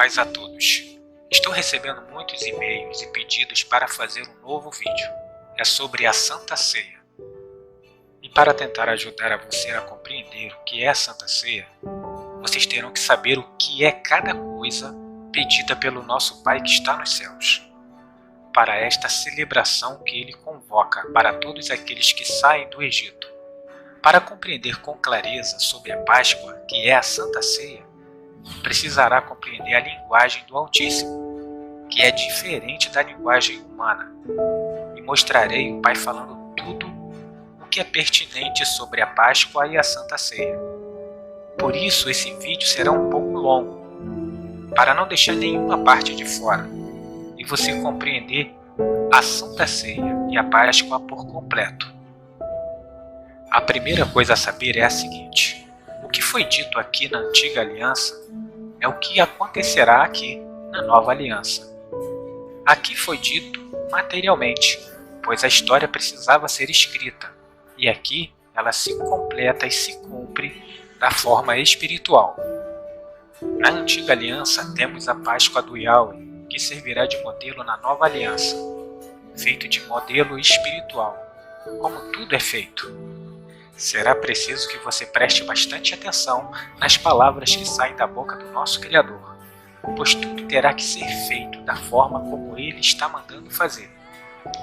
paz a todos. Estou recebendo muitos e-mails e pedidos para fazer um novo vídeo. É sobre a Santa Ceia. E para tentar ajudar a você a compreender o que é a Santa Ceia, vocês terão que saber o que é cada coisa pedida pelo nosso Pai que está nos céus. Para esta celebração que Ele convoca para todos aqueles que saem do Egito. Para compreender com clareza sobre a Páscoa, que é a Santa Ceia, precisará compreender a linguagem do Altíssimo, que é diferente da linguagem humana, e mostrarei o Pai falando tudo o que é pertinente sobre a Páscoa e a Santa Ceia. Por isso esse vídeo será um pouco longo, para não deixar nenhuma parte de fora, e você compreender a Santa Ceia e a Páscoa por completo. A primeira coisa a saber é a seguinte: o que foi dito aqui na Antiga Aliança é o que acontecerá aqui na Nova Aliança. Aqui foi dito materialmente, pois a história precisava ser escrita, e aqui ela se completa e se cumpre da forma espiritual. Na Antiga Aliança temos a Páscoa do Yahweh, que servirá de modelo na Nova Aliança, feito de modelo espiritual, como tudo é feito. Será preciso que você preste bastante atenção nas palavras que saem da boca do nosso Criador, pois tudo terá que ser feito da forma como Ele está mandando fazer,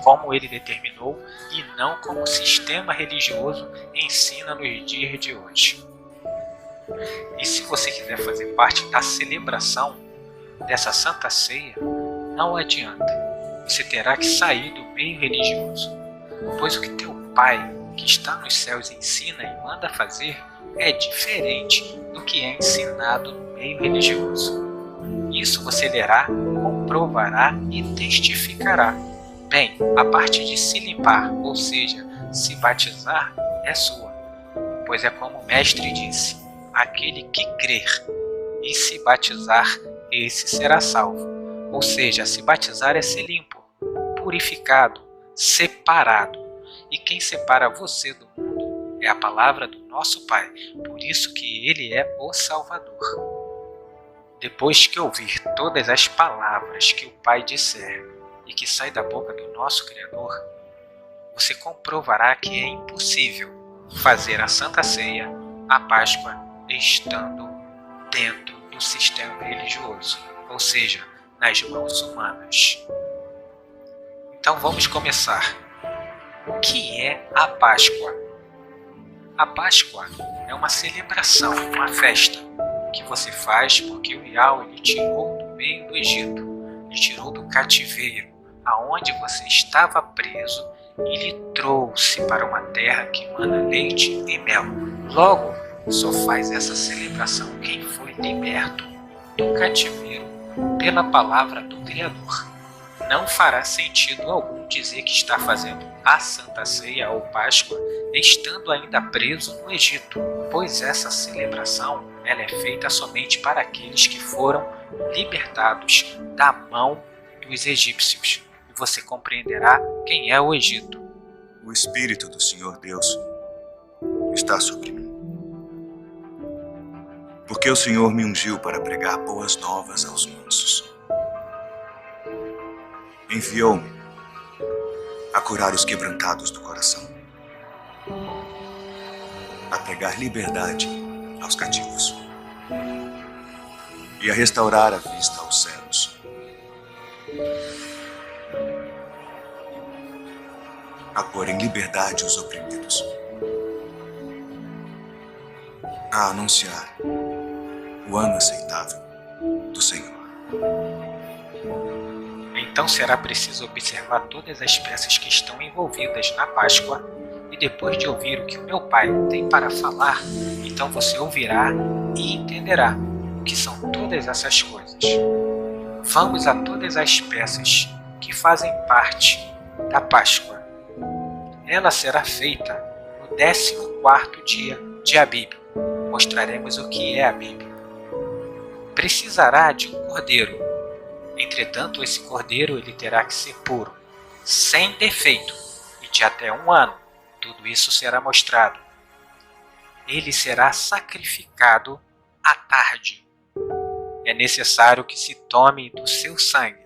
como Ele determinou e não como o sistema religioso ensina nos dias de hoje. E se você quiser fazer parte da celebração dessa Santa Ceia, não adianta, você terá que sair do meio religioso, pois o que teu Pai que está nos céus ensina e manda fazer é diferente do que é ensinado no meio religioso. Isso você lerá, comprovará e testificará. Bem, a parte de se limpar, ou seja, se batizar, é sua, pois é como o mestre disse: aquele que crer e se batizar, esse será salvo. Ou seja, se batizar é ser limpo, purificado, separado. E quem separa você do mundo é a palavra do nosso Pai, por isso que Ele é o Salvador. Depois que ouvir todas as palavras que o Pai disser e que sai da boca do nosso Criador, você comprovará que é impossível fazer a Santa Ceia, a Páscoa, estando dentro do sistema religioso, ou seja, nas mãos humanas. Então vamos começar. O que é a Páscoa? A Páscoa é uma celebração, uma festa, que você faz porque o Yahweh lhe tirou do meio do Egito, lhe tirou do cativeiro, aonde você estava preso, e lhe trouxe para uma terra que mana leite e mel. Logo, só faz essa celebração quem foi liberto do cativeiro pela palavra do Criador. Não fará sentido algum dizer que está fazendo a Santa Ceia ou Páscoa estando ainda preso no Egito, pois essa celebração ela é feita somente para aqueles que foram libertados da mão dos egípcios. E você compreenderá quem é o Egito. O Espírito do Senhor Deus está sobre mim, porque o Senhor me ungiu para pregar boas novas aos mansos. Enviou-me a curar os quebrantados do coração, a pregar liberdade aos cativos e a restaurar a vista aos cegos, a pôr em liberdade os oprimidos, a anunciar o ano aceitável do Senhor. Então será preciso observar todas as peças que estão envolvidas na Páscoa, e depois de ouvir o que o meu Pai tem para falar, então você ouvirá e entenderá o que são todas essas coisas. Vamos a todas as peças que fazem parte da Páscoa. Ela será feita no 14º dia de Abib. Mostraremos o que é Abib. Precisará de um cordeiro. Entretanto, esse cordeiro ele terá que ser puro, sem defeito, e de até 1 ano. Tudo isso será mostrado. Ele será sacrificado à tarde. é necessário que se tome do seu sangue.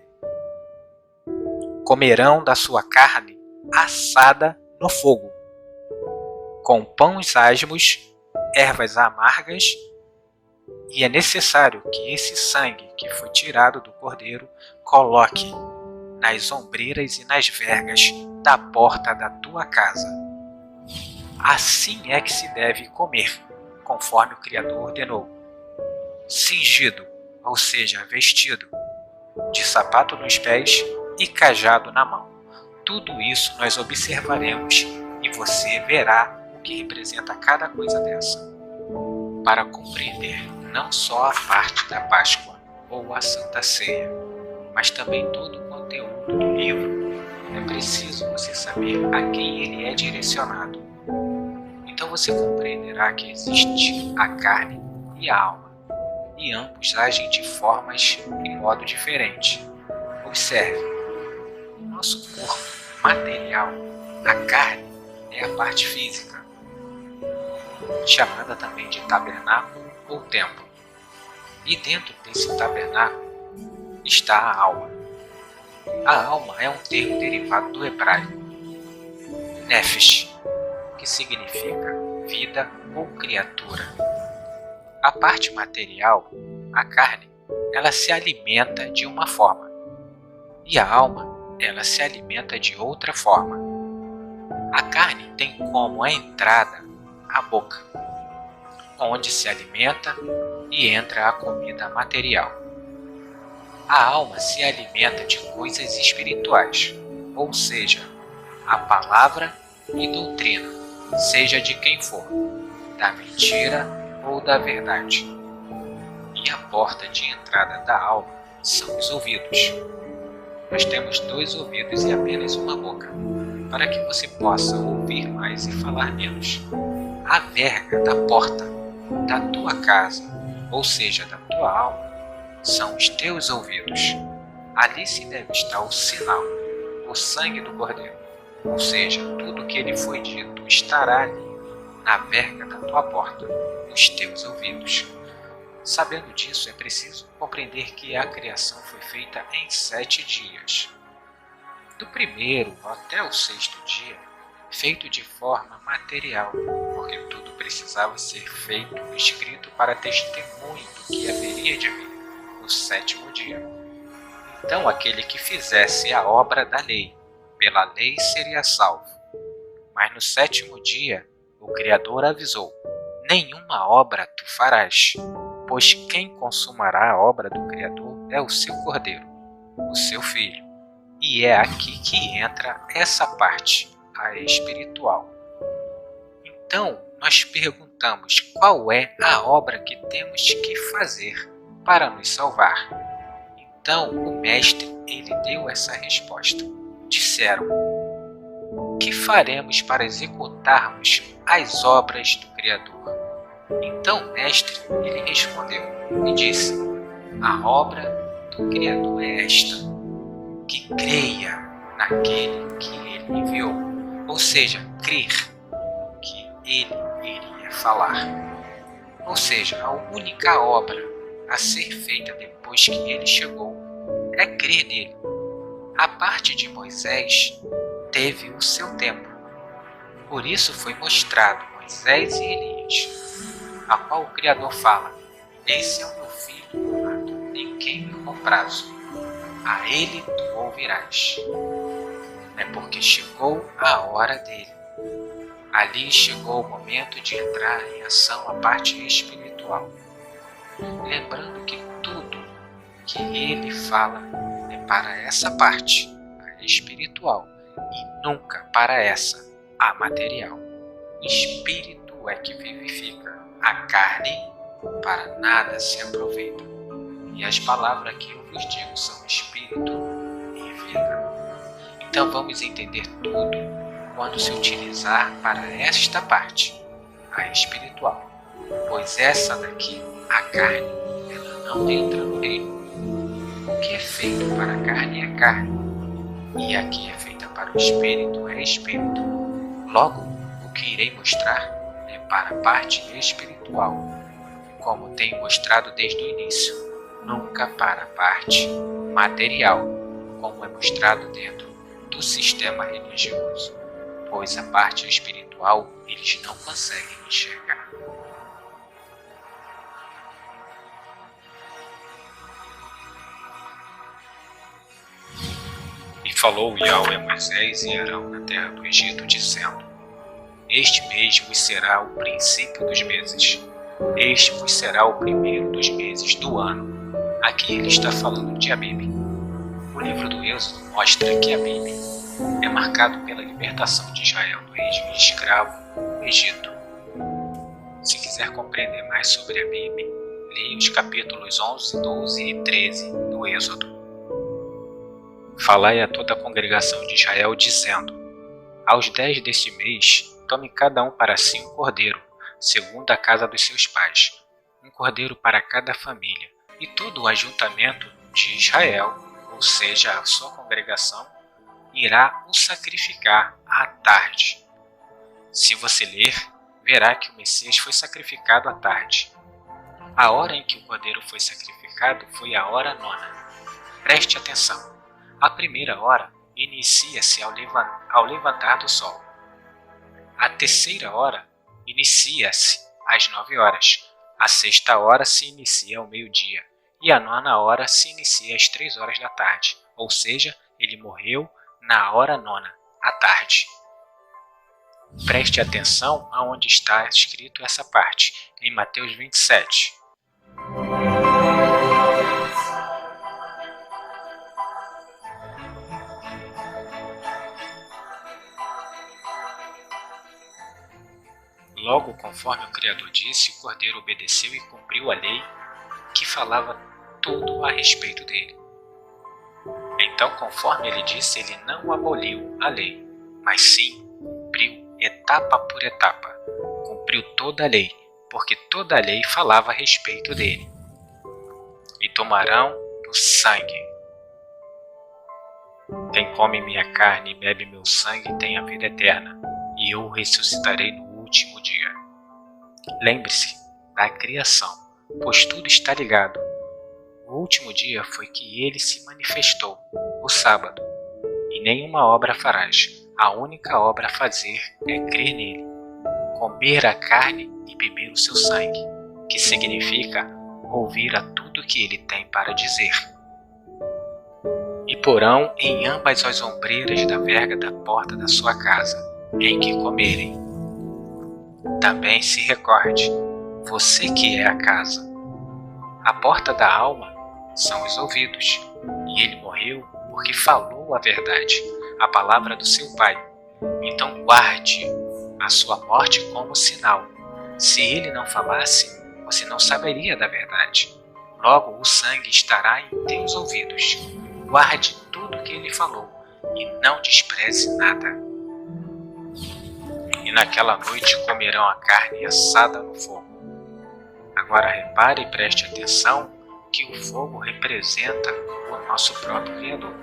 Comerão da sua carne assada no fogo, com pães asmos, ervas amargas, e é necessário que esse sangue que foi tirado do cordeiro coloque nas ombreiras e nas vergas da porta da tua casa. Assim é que se deve comer, conforme o Criador ordenou. Cingido, ou seja, vestido, de sapato nos pés e cajado na mão. Tudo isso nós observaremos e você verá o que representa cada coisa dessa. Para compreender não só a parte da Páscoa ou a Santa Ceia, mas também todo o conteúdo do livro, é preciso você saber a quem ele é direcionado. Então você compreenderá que existe a carne e a alma, e ambos agem de formas e modo diferente. Observe, o nosso corpo material, a carne, é a parte física, chamada também de tabernáculo ou templo. E dentro desse tabernáculo está a alma. A alma é um termo derivado do hebraico nefesh, que significa vida ou criatura. A parte material, a carne, ela se alimenta de uma forma, e a alma, ela se alimenta de outra forma. A carne tem como a entrada a boca, onde se alimenta e entra a comida material. A alma se alimenta de coisas espirituais, ou seja, a palavra e doutrina, seja de quem for, da mentira ou da verdade. E a porta de entrada da alma são os ouvidos. Nós temos 2 ouvidos e apenas uma boca, para que você possa ouvir mais e falar menos. A verga da porta da tua casa, ou seja, da tua alma, são os teus ouvidos. Ali se deve estar o sinal, o sangue do Cordeiro, ou seja, tudo que ele foi dito estará ali, na verga da tua porta, nos teus ouvidos. Sabendo disso, é preciso compreender que a criação foi feita em 7 dias. Do primeiro até o 6º dia, feito de forma material, porque tudo precisava ser feito escrito para testemunho do que haveria de vir no 7º dia. Então aquele que fizesse a obra da lei, pela lei seria salvo. Mas no 7º dia, o Criador avisou: nenhuma obra tu farás, pois quem consumará a obra do Criador é o seu Cordeiro, o seu Filho. E é aqui que entra essa parte, a espiritual. Então, nós perguntamos qual é a obra que temos que fazer para nos salvar. Então, o Mestre, ele deu essa resposta. Disseram: o que faremos para executarmos as obras do Criador? Então o Mestre, ele respondeu e disse: a obra do Criador é esta, que creia naquele que ele enviou, ou seja, crer no que ele iria falar. Ou seja, a única obra a ser feita depois que ele chegou é crer nele. A parte de Moisés teve o seu tempo. Por isso foi mostrado Moisés e Elias, a qual o Criador fala: esse é o meu filho amado, em quem me comprazo. A ele tu ouvirás. É porque chegou a hora dele. Ali chegou o momento de entrar em ação a parte espiritual. Lembrando que tudo que ele fala é para essa parte, a espiritual, e nunca para essa, a material. Espírito é que vivifica, a carne para nada se aproveita. E as palavras que eu vos digo são espírito e vida. Então vamos entender tudo quando se utilizar para esta parte, a espiritual. Pois essa daqui, a carne, ela não entra no reino. O que é feito para a carne é carne, e a que é feita para o espírito é espírito. Logo, o que irei mostrar é para a parte espiritual, como tenho mostrado desde o início. nunca para a parte material, como é mostrado dentro do sistema religioso, pois a parte espiritual eles não conseguem enxergar. E falou Yahweh a Moisés e Arão na terra do Egito, dizendo: Este mês vos será o princípio dos meses. Este vos será o primeiro dos meses do ano. Aqui ele está falando de Abib. O livro do Êxodo mostra que Abib é marcado pela libertação de Israel do regime de escravo no Egito. Se quiser compreender mais sobre Abib, leia os capítulos 11, 12 e 13 do Êxodo. Falai a toda a congregação de Israel, dizendo: Aos 10 deste mês, tome cada um para si um cordeiro, segundo a casa dos seus pais, um cordeiro para cada família, e todo o ajuntamento de Israel, ou seja, a sua congregação, irá o sacrificar à tarde. Se você ler, verá que o Messias foi sacrificado à tarde. A hora em que o cordeiro foi sacrificado foi a hora 9ª. Preste atenção. A primeira hora inicia-se ao levantar do sol. A terceira hora inicia-se às 9 horas. A sexta hora se inicia ao meio-dia. E a 9ª hora se inicia às 3 horas da tarde. Ou seja, ele morreu na hora 9ª, à tarde. Preste atenção aonde está escrito essa parte, em Mateus 27. Logo, conforme o Criador disse, o Cordeiro obedeceu e cumpriu a lei que falava tudo a respeito dele. Então, conforme ele disse, ele não aboliu a lei, mas sim cumpriu etapa por etapa. Cumpriu toda a lei, porque toda a lei falava a respeito dele. E tomarão do sangue. Quem come minha carne e bebe meu sangue tem a vida eterna, e eu o ressuscitarei no último dia. Lembre-se da criação, pois tudo está ligado. O último dia foi que ele se manifestou, o sábado, e nenhuma obra farás. A única obra a fazer é crer nele, comer a carne e beber o seu sangue, que significa ouvir a tudo que ele tem para dizer. E porão em ambas as ombreiras da verga da porta da sua casa, em que comerem. Também se recorde, você que é a casa. A porta da alma são os ouvidos, e ele morreu porque falou a verdade, a palavra do seu Pai. Então guarde a sua morte como sinal. Se ele não falasse, você não saberia da verdade. Logo o sangue estará em teus ouvidos. Guarde tudo que ele falou e não despreze nada. E naquela noite comerão a carne assada no fogo. Agora repare e preste atenção que o fogo representa o nosso próprio Criador.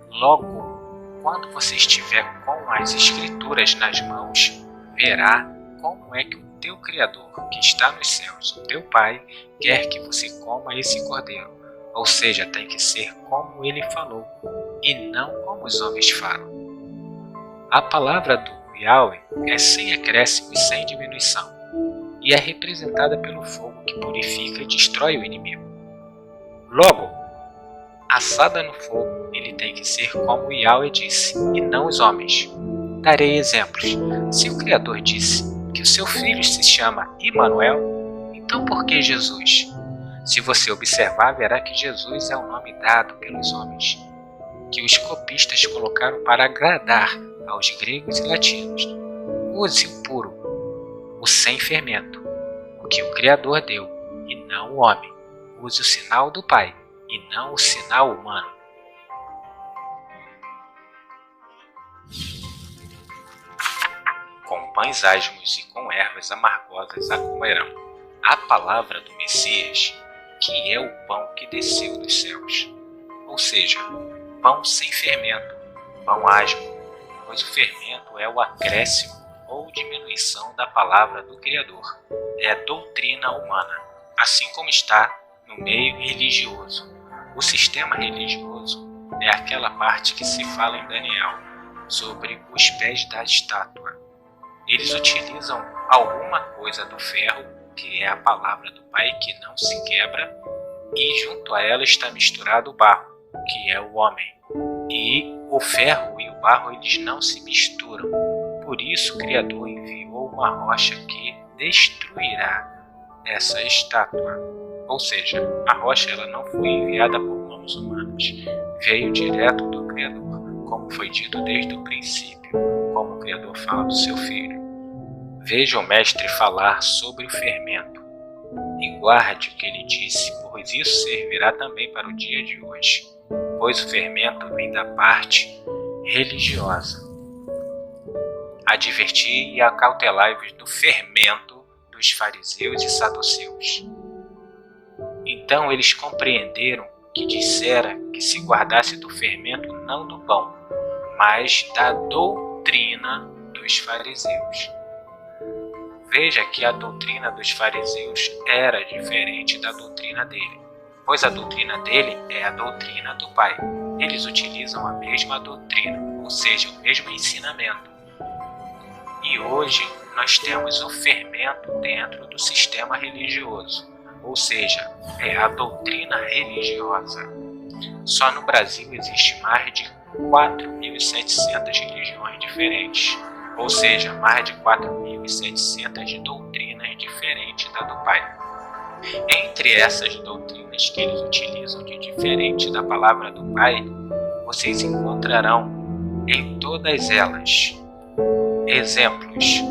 Logo, quando você estiver com as Escrituras nas mãos, verá como é que o teu Criador, que está nos céus, o teu Pai, quer que você coma esse cordeiro. Ou seja, tem que ser como ele falou, e não como os homens falam. A palavra do Yahweh é sem acréscimo e sem diminuição, e é representada pelo fogo que purifica e destrói o inimigo. Logo, assada no fogo, ele tem que ser como Yahweh disse, e não os homens. Darei exemplos. Se o Criador disse que o seu filho se chama Emanuel, então por que Jesus? Se você observar, verá que Jesus é o nome dado pelos homens, que os copistas colocaram para agradar aos gregos e latinos. Use o puro, o sem fermento, o que o Criador deu, e não o homem. Use o sinal do Pai, e não o sinal humano. Com pães asmos e com ervas amargosas a comerão. A palavra do Messias, que é o pão que desceu dos céus. Ou seja, pão sem fermento, pão asmo, pois o fermento é o acréscimo ou diminuição da palavra do Criador. É a doutrina humana, assim como está no meio religioso. O sistema religioso é aquela parte que se fala em Daniel, sobre os pés da estátua. Eles utilizam alguma coisa do ferro, que é a palavra do Pai que não se quebra, e junto a ela está misturado o barro, que é o homem. E o ferro e o barro eles não se misturam. Por isso o Criador enviou uma rocha que destruirá essa estátua. Ou seja, a rocha ela não foi enviada por mãos humanas, veio direto do Criador, como foi dito desde o princípio, como o Criador fala do seu Filho. Veja o Mestre falar sobre o fermento, e guarde o que ele disse, pois isso servirá também para o dia de hoje, pois o fermento vem da parte religiosa. Adverti e acautelai-vos do fermento dos fariseus e saduceus. Então eles compreenderam que dissera que se guardasse do fermento não do pão, mas da doutrina dos fariseus. Veja que a doutrina dos fariseus era diferente da doutrina dele, pois a doutrina dele é a doutrina do Pai. Eles utilizam a mesma doutrina, ou seja, o mesmo ensinamento. E hoje nós temos o fermento dentro do sistema religioso, ou seja, é a doutrina religiosa. Só no Brasil existe mais de 4.700 religiões diferentes, ou seja, mais de 4.700 doutrinas diferentes da do Pai. Entre essas doutrinas que eles utilizam de diferente da palavra do Pai, vocês encontrarão em todas elas exemplos.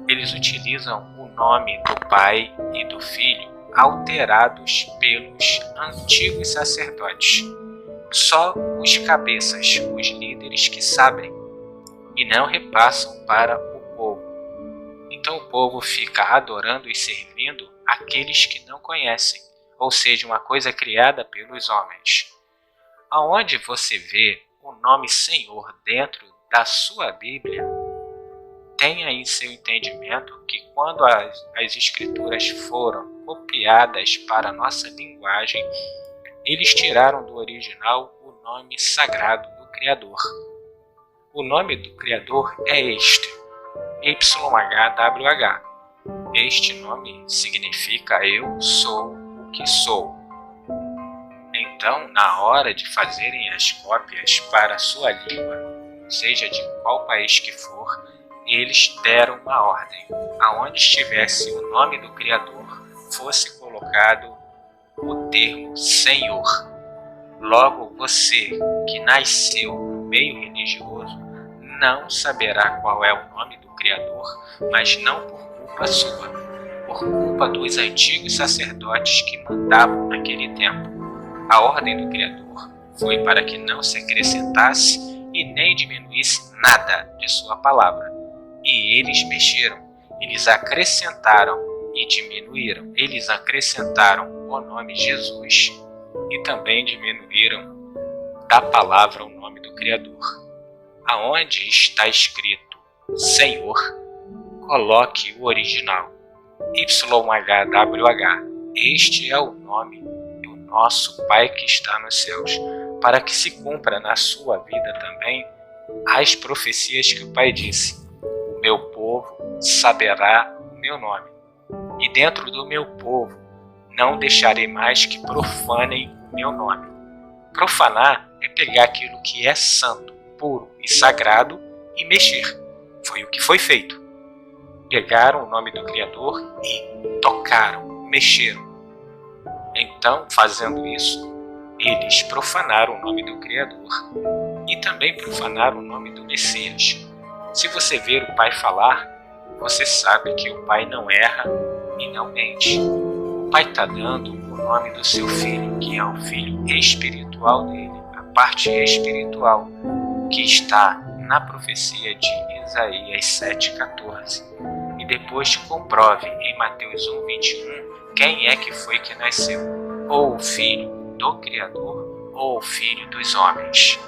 Eles utilizam o nome do Pai e do Filho alterados pelos antigos sacerdotes. Só os cabeças, os líderes que sabem e não repassam para o povo. Então o povo fica adorando e servindo aqueles que não conhecem, ou seja, uma coisa criada pelos homens. Aonde você vê o nome Senhor dentro da sua Bíblia, tenha em seu entendimento que quando as escrituras foram copiadas para a nossa linguagem, eles tiraram do original o nome sagrado do Criador. O nome do Criador é este, YHWH. Este nome significa Eu sou o que sou. Então, na hora de fazerem as cópias para a sua língua, seja de qual país que for, eles deram uma ordem. Aonde estivesse o nome do Criador, fosse colocado o termo Senhor. Logo, você que nasceu no meio religioso não saberá qual é o nome do Criador, mas não por culpa sua, por culpa dos antigos sacerdotes que mandavam naquele tempo. A ordem do Criador foi para que não se acrescentasse e nem diminuísse nada de sua palavra. E eles mexeram, eles acrescentaram e diminuíram. Eles acrescentaram o nome Jesus e também diminuíram da palavra o nome do Criador. Aonde está escrito Senhor, coloque o original, YHWH. Este é o nome do nosso Pai que está nos céus, para que se cumpra na sua vida também as profecias que o Pai disse. O meu povo saberá o meu nome, e dentro do meu povo não deixarei mais que profanem o meu nome. Profanar é pegar aquilo que é santo, puro e sagrado e mexer. Foi o que foi feito. Pegaram o nome do Criador e tocaram, mexeram. Então, fazendo isso, eles profanaram o nome do Criador e também profanaram o nome do Messias. Se você ver o Pai falar, você sabe que o Pai não erra e não mente. O Pai está dando o nome do seu Filho, que é o Filho espiritual dele, a parte espiritual, que está na profecia de Isaías 7,14. E depois comprove em Mateus 1,21 quem é que foi que nasceu, ou o Filho do Criador, ou o Filho dos homens.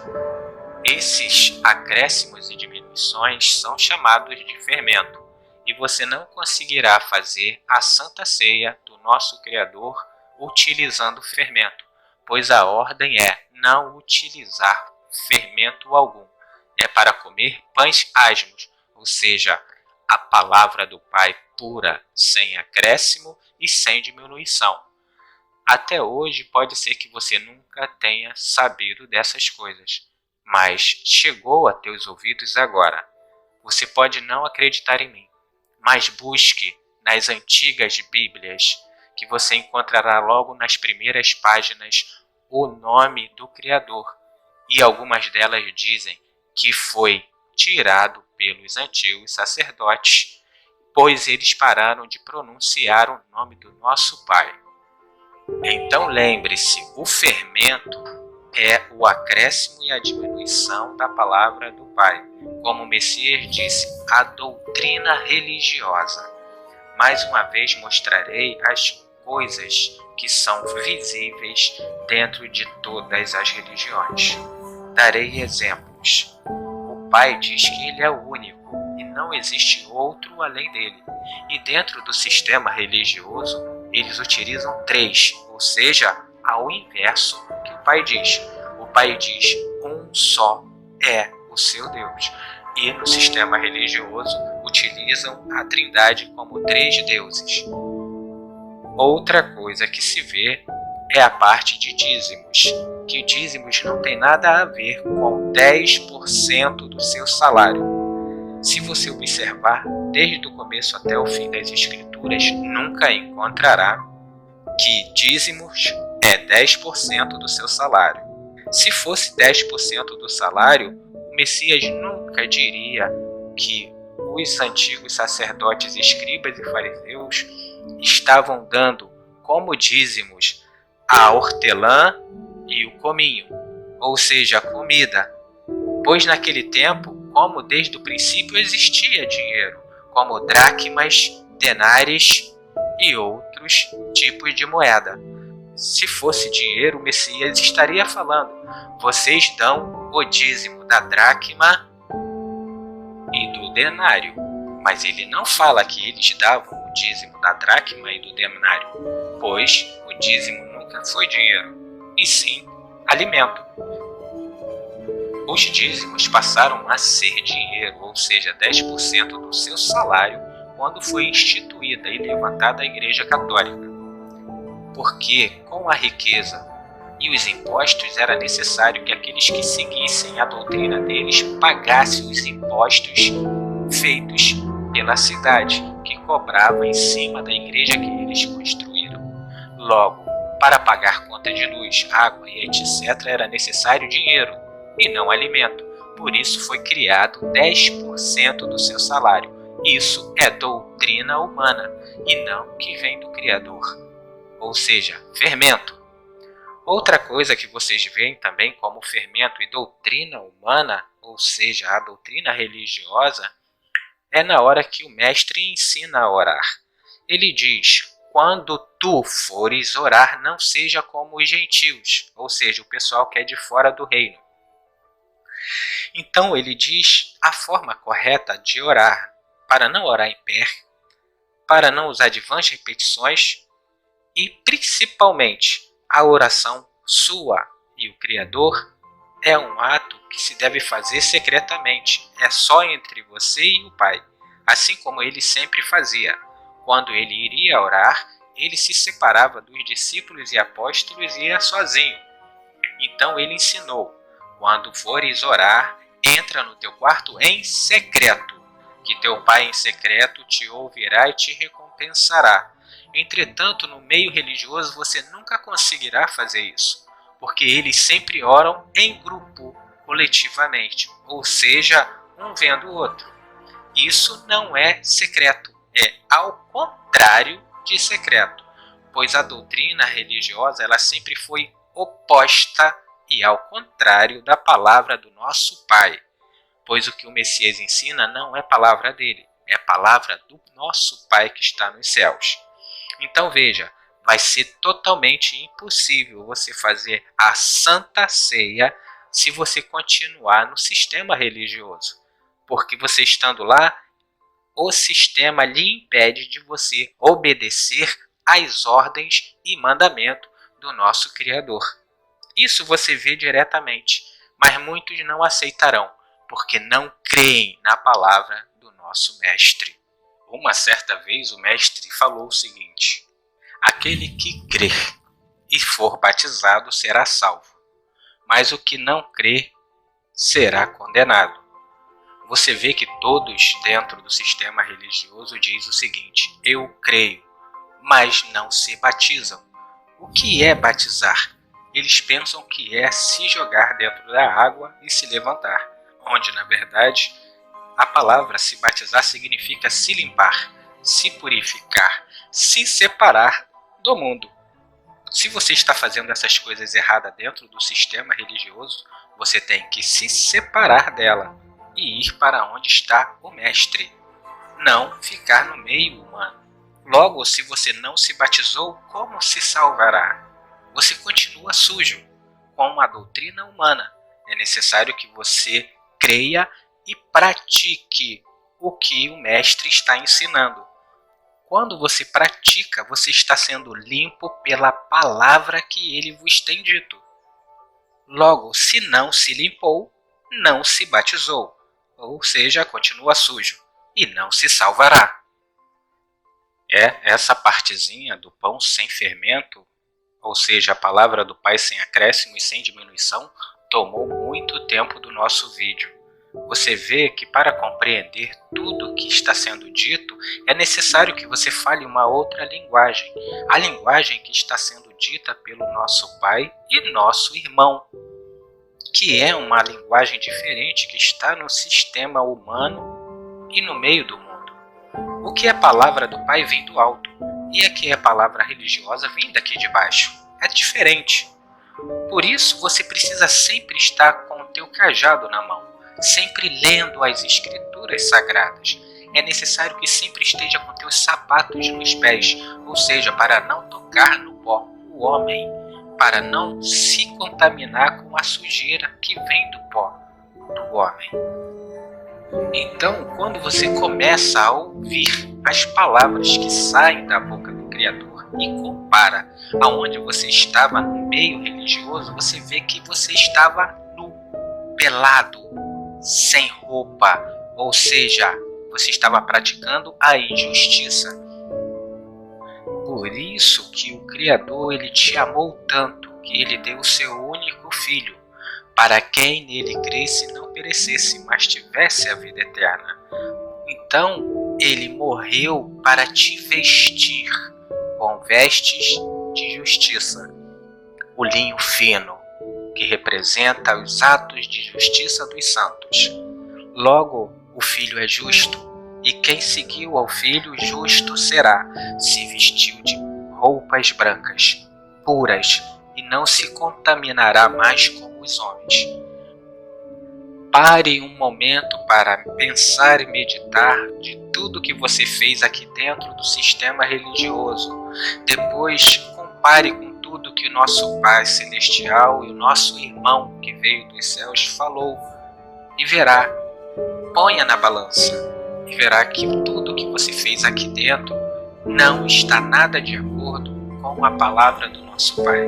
Esses acréscimos e diminuições são chamados de fermento, e você não conseguirá fazer a Santa Ceia do nosso Criador utilizando fermento, pois a ordem é não utilizar fermento algum. É para comer pães asmos, ou seja, a palavra do Pai pura, sem acréscimo e sem diminuição. Até hoje pode ser que você nunca tenha sabido dessas coisas, mas chegou a teus ouvidos agora. Você pode não acreditar em mim, mas busque nas antigas Bíblias, que você encontrará logo nas primeiras páginas o nome do Criador, e algumas delas dizem que foi tirado pelos antigos sacerdotes, pois eles pararam de pronunciar o nome do nosso Pai. Então lembre-se, o fermento é o acréscimo e a diminuição da palavra do Pai. Como o Messias disse, a doutrina religiosa. Mais uma vez mostrarei as coisas que são visíveis dentro de todas as religiões. Darei exemplos. O Pai diz que Ele é o único e não existe outro além dele. E dentro do sistema religioso, eles utilizam 3, ou seja, ao inverso que o Pai diz. O Pai diz, um só é o seu Deus. E no sistema religioso, utilizam a Trindade como 3 deuses. Outra coisa que se vê é a parte de dízimos, que dízimos não tem nada a ver com 10% do seu salário. Se você observar, desde o começo até o fim das Escrituras, nunca encontrará que dízimos é 10% do seu salário. Se fosse 10% do salário, o Messias nunca diria que os antigos sacerdotes, escribas e fariseus estavam dando como dízimos a hortelã e o cominho, ou seja, a comida, pois naquele tempo, como desde o princípio existia dinheiro, como dracmas, denários e outros tipos de moeda. Se fosse dinheiro, o Messias estaria falando, vocês dão o dízimo da dracma e do denário, mas ele não fala que eles davam o dízimo da dracma e do denário, pois o dízimo nunca foi dinheiro, e sim alimento. Os dízimos passaram a ser dinheiro, ou seja, 10% do seu salário, quando foi instituída e levantada a Igreja Católica. Porque, com a riqueza e os impostos, era necessário que aqueles que seguissem a doutrina deles pagassem os impostos feitos pela cidade, que cobrava em cima da igreja que eles construíram. Logo, para pagar conta de luz, água e etc., era necessário dinheiro, e não alimento. Por isso foi criado 10% do seu salário. Isso é doutrina humana, e não que vem do Criador, ou seja, fermento. Outra coisa que vocês veem também como fermento e doutrina humana, ou seja, a doutrina religiosa, é na hora que o mestre ensina a orar. Ele diz, quando tu fores orar, não seja como os gentios, ou seja, o pessoal que é de fora do reino. Então ele diz a forma correta de orar, para não orar em pé, para não usar de vãs repetições e principalmente a oração sua e o Criador é um ato que se deve fazer secretamente, é só entre você e o Pai, assim como ele sempre fazia. Quando ele iria orar, ele se separava dos discípulos e apóstolos e ia sozinho. Então ele ensinou, quando fores orar, entra no teu quarto em secreto, que teu Pai em secreto te ouvirá e te recompensará. Entretanto, no meio religioso você nunca conseguirá fazer isso, porque eles sempre oram em grupo, coletivamente, ou seja, um vendo o outro. Isso não é secreto, é ao contrário de secreto, pois a doutrina religiosa ela sempre foi oposta e ao contrário da palavra do nosso Pai, pois o que o Messias ensina não é palavra dele, é palavra do nosso Pai que está nos céus. Então veja, vai ser totalmente impossível você fazer a Santa Ceia se você continuar no sistema religioso, porque você estando lá, o sistema lhe impede de você obedecer às ordens e mandamento do nosso Criador. Isso você vê diretamente, mas muitos não aceitarão, porque não creem na palavra do nosso Mestre. Uma certa vez o Mestre falou o seguinte: aquele que crer e for batizado será salvo, mas o que não crer será condenado. Você vê que todos dentro do sistema religioso diz o seguinte: eu creio, mas não se batizam. O que é batizar? Eles pensam que é se jogar dentro da água e se levantar, onde na verdade a palavra se batizar significa se limpar, se purificar, se separar do mundo. Se você está fazendo essas coisas erradas dentro do sistema religioso, você tem que se separar dela e ir para onde está o Mestre, não ficar no meio humano. Logo, se você não se batizou, como se salvará? Você continua sujo com a doutrina humana. É necessário que você creia e pratique o que o Mestre está ensinando. Quando você pratica, você está sendo limpo pela palavra que ele vos tem dito. Logo, se não se limpou, não se batizou, ou seja, continua sujo e não se salvará. Essa partezinha do pão sem fermento, ou seja, a palavra do Pai sem acréscimo e sem diminuição, tomou muito tempo do nosso vídeo. Você vê que para compreender tudo o que está sendo dito, é necessário que você fale uma outra linguagem, a linguagem que está sendo dita pelo nosso Pai e nosso irmão, que é uma linguagem diferente que está no sistema humano e no meio do mundo. O que é palavra do Pai vem do alto, e a que é palavra religiosa vem daqui de baixo. É diferente. Por isso você precisa sempre estar com o teu cajado na mão, sempre lendo as escrituras sagradas. É necessário que sempre esteja com teus sapatos nos pés, ou seja, para não tocar no pó o homem, para não se contaminar com a sujeira que vem do pó do homem. Então, quando você começa a ouvir as palavras que saem da boca do Criador e compara aonde você estava no meio religioso, você vê que você estava nu, pelado, sem roupa, ou seja, você estava praticando a injustiça. Por isso que o Criador ele te amou tanto que ele deu o seu único filho, para quem nele cresce não perecesse, mas tivesse a vida eterna. Então ele morreu para te vestir com vestes de justiça, o linho fino, que representa os atos de justiça dos santos. Logo, o Filho é justo, e quem seguiu ao Filho justo será, se vestiu de roupas brancas, puras, e não se contaminará mais como os homens. Pare um momento para pensar e meditar de tudo que você fez aqui dentro do sistema religioso. Depois, compare com tudo que o nosso Pai Celestial e o nosso irmão que veio dos céus falou e verá. Ponha na balança e verá que tudo que você fez aqui dentro não está nada de acordo com a palavra do nosso Pai.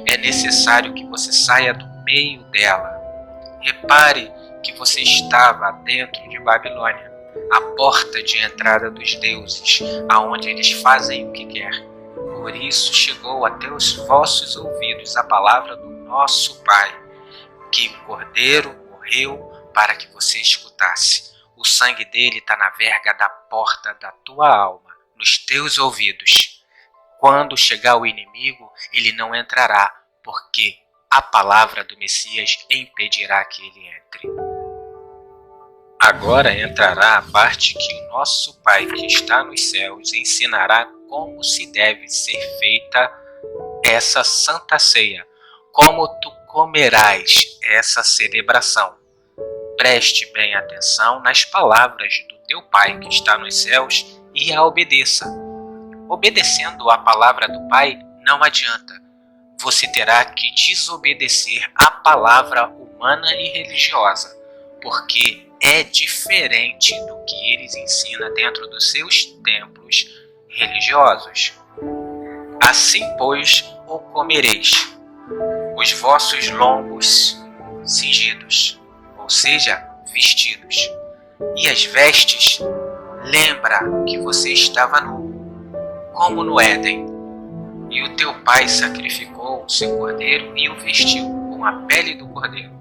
É necessário que você saia do meio dela. Repare que você estava dentro de Babilônia, a porta de entrada dos deuses, aonde eles fazem o que quer. Por isso chegou até os vossos ouvidos a palavra do nosso Pai, que o Cordeiro morreu para que você escutasse. O sangue dele está na verga da porta da tua alma, nos teus ouvidos. Quando chegar o inimigo, ele não entrará, porque a palavra do Messias impedirá que ele entre. Agora entrará a parte que o nosso Pai que está nos céus ensinará como se deve ser feita essa Santa Ceia, como tu comerás essa celebração. Preste bem atenção nas palavras do teu Pai que está nos céus e a obedeça. Obedecendo a palavra do Pai não adianta. Você terá que desobedecer a palavra humana e religiosa, porque é diferente do que eles ensinam dentro dos seus templos religiosos. Assim, pois, o comereis, os vossos lombos cingidos, ou seja, vestidos, e as vestes, lembra que você estava nu, como no Éden, e o teu pai sacrificou o seu cordeiro e o vestiu com a pele do cordeiro,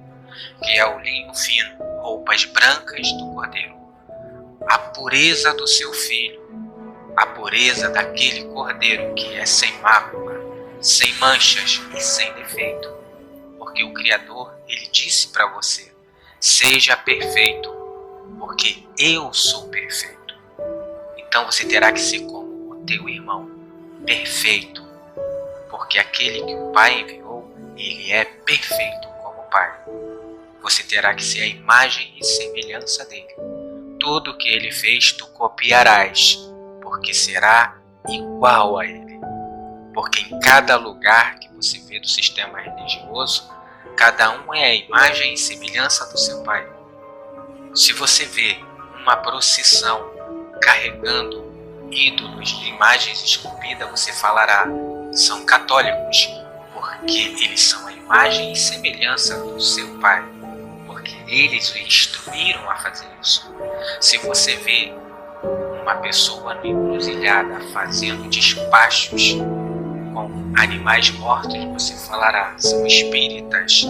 que é o linho fino, roupas brancas do cordeiro. A pureza do seu filho, a pureza daquele cordeiro que é sem mácula, sem manchas e sem defeito. Porque o Criador, ele disse para você, seja perfeito, porque eu sou perfeito. Então você terá que ser como o teu irmão, perfeito, porque aquele que o Pai enviou, ele é perfeito como o Pai. Você terá que ser a imagem e semelhança dele. Tudo que ele fez, tu copiarás, porque será igual a ele. Porque em cada lugar que você vê do sistema religioso, cada um é a imagem e semelhança do seu Pai. Se você vê uma procissão carregando ídolos de imagens esculpidas, você falará, são católicos, porque eles são a imagem e semelhança do seu Pai, porque eles o instruíram a fazer isso. Se você vê uma pessoa no encruzilhada fazendo despachos com animais mortos, você falará, são espíritas,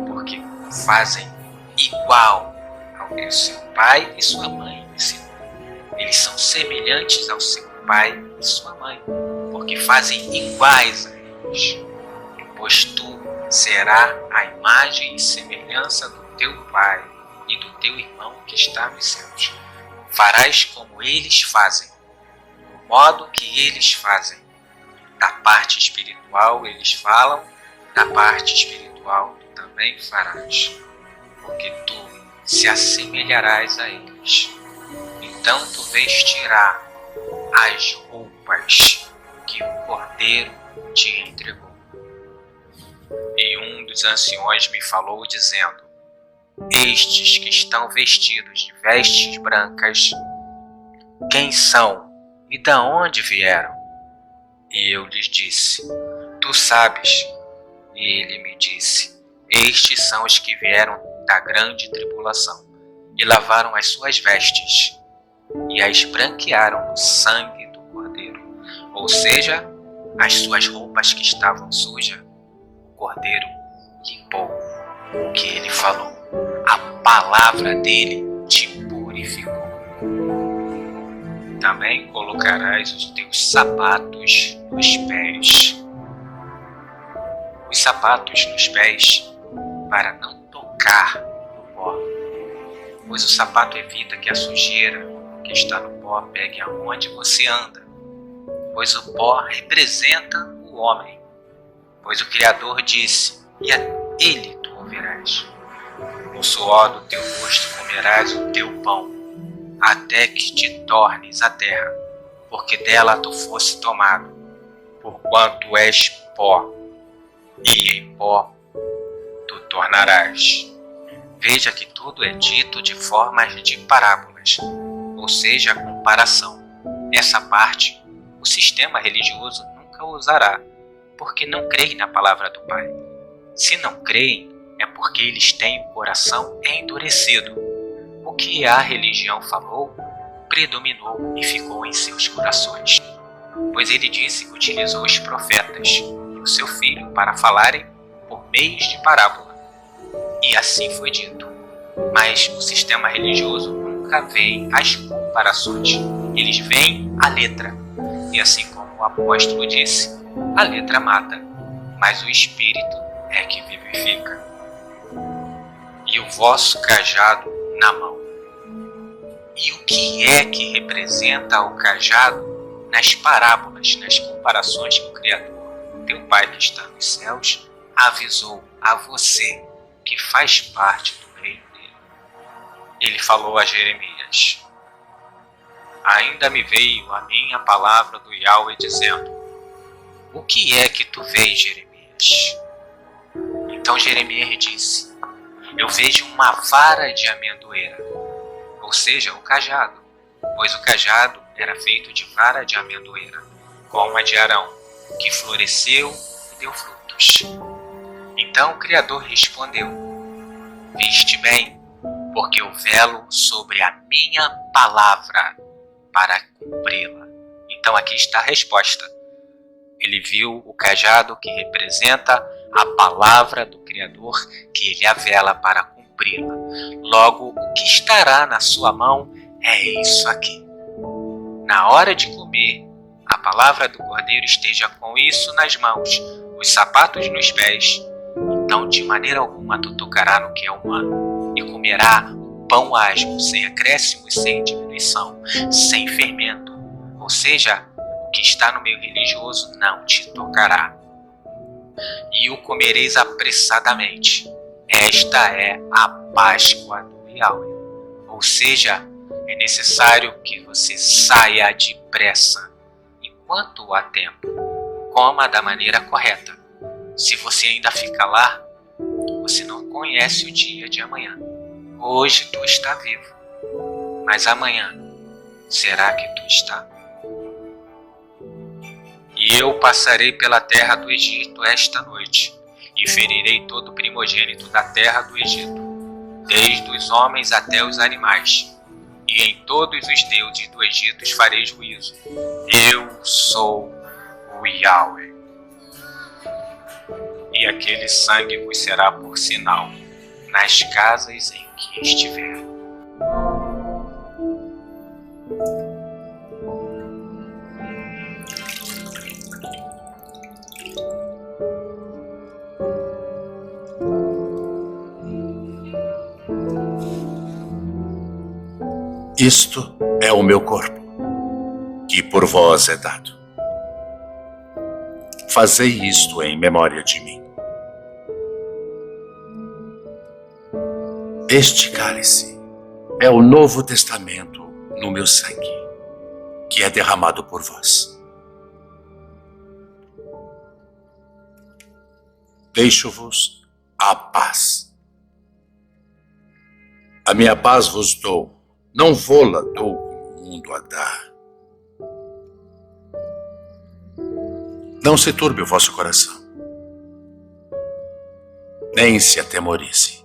porque fazem igual ao que o seu pai e sua mãe ensinam. Eles são semelhantes ao seu pai e sua mãe, porque fazem iguais a eles. Pois tu será a imagem e semelhança do teu pai e do teu irmão que está nos céus. Farás como eles fazem, do modo que eles fazem. Da parte espiritual eles falam, da parte espiritual tu também farás, porque tu se assemelharás a eles. Então tu vestirás as roupas que o Cordeiro te entregou. E um dos anciões me falou dizendo, estes que estão vestidos de vestes brancas, quem são e de onde vieram? E eu lhes disse, tu sabes. E ele me disse, estes são os que vieram da grande tribulação e lavaram as suas vestes e as branquearam no sangue do Cordeiro. Ou seja, as suas roupas que estavam sujas, o Cordeiro limpou. O que ele falou, a palavra dele te purificou. Também colocarás os teus sapatos nos pés. Os sapatos nos pés para não tocar no pó, pois o sapato evita que a sujeira que está no pó pegue aonde você anda, pois o pó representa o homem, pois o Criador disse, e a ele tu ouvirás. No suor do teu rosto comerás o teu pão, até que te tornes a terra, porque dela tu fosse tomado, porquanto és pó, e em pó tu tornarás. Veja que tudo é dito de formas de parábolas, ou seja, comparação. Essa parte, o sistema religioso nunca usará, porque não creem na palavra do Pai. Se não creem, é porque eles têm o coração endurecido. O que a religião falou, predominou e ficou em seus corações. Pois ele disse que utilizou os profetas e o seu filho para falarem por meios de parábola. E assim foi dito. Mas o sistema religioso nunca vê as comparações. Eles veem a letra. E assim como o apóstolo disse, a letra mata, mas o espírito é que vivifica. E o vosso cajado na mão. E o que é que representa o cajado nas parábolas, nas comparações que o Criador, teu Pai que está nos céus, avisou a você que faz parte do reino dele? Ele falou a Jeremias, ainda me veio a mim a palavra do Yahweh dizendo, o que é que tu vês, Jeremias? Então Jeremias disse, eu vejo uma vara de amendoeira, ou seja, o cajado, pois o cajado era feito de vara de amendoeira, como a de Arão, que floresceu e deu frutos. Então o Criador respondeu: Viste bem, porque eu velo sobre a minha palavra para cumpri-la. Então aqui está a resposta. Ele viu o cajado que representa a palavra do Criador, que ele a vela para cumpri-la. Logo, o que estará na sua mão é isso aqui. Na hora de comer, a palavra do Cordeiro esteja com isso nas mãos, os sapatos nos pés. Então, de maneira alguma, tu tocará no que é humano, e comerá o pão asmo, sem acréscimo e sem diminuição, sem fermento. Ou seja, o que está no meio religioso não te tocará. E o comereis apressadamente. Esta é a Páscoa do Yahweh. Ou seja, é necessário que você saia depressa, enquanto há tempo. Coma da maneira correta. Se você ainda fica lá, você não conhece o dia de amanhã. Hoje tu está vivo, mas amanhã, será que tu está? E eu passarei pela terra do Egito esta noite, e ferirei todo primogênito da terra do Egito, desde os homens até os animais, e em todos os deuses do Egito farei juízo. Eu sou o Yahweh. E aquele sangue vos será por sinal nas casas em que estiver. Isto é o meu corpo, que por vós é dado. Fazei isto em memória de mim. Este cálice é o Novo Testamento no meu sangue, que é derramado por vós. Deixo-vos a paz. A minha paz vos dou, não vô-la dou como o mundo a dá. Não se turbe o vosso coração, nem se atemorize.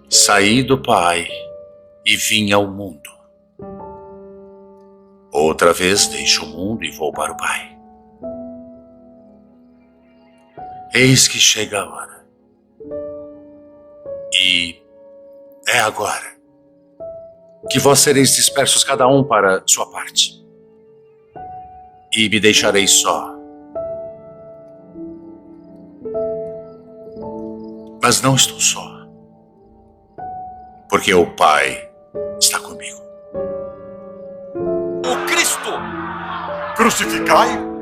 Saí do Pai e vim ao mundo. Outra vez deixo o mundo e vou para o Pai. Eis que chega a hora. E é agora que vós sereis dispersos cada um para sua parte. E me deixareis só. Mas não estou só, porque o Pai está comigo. O Cristo! Crucificai-o!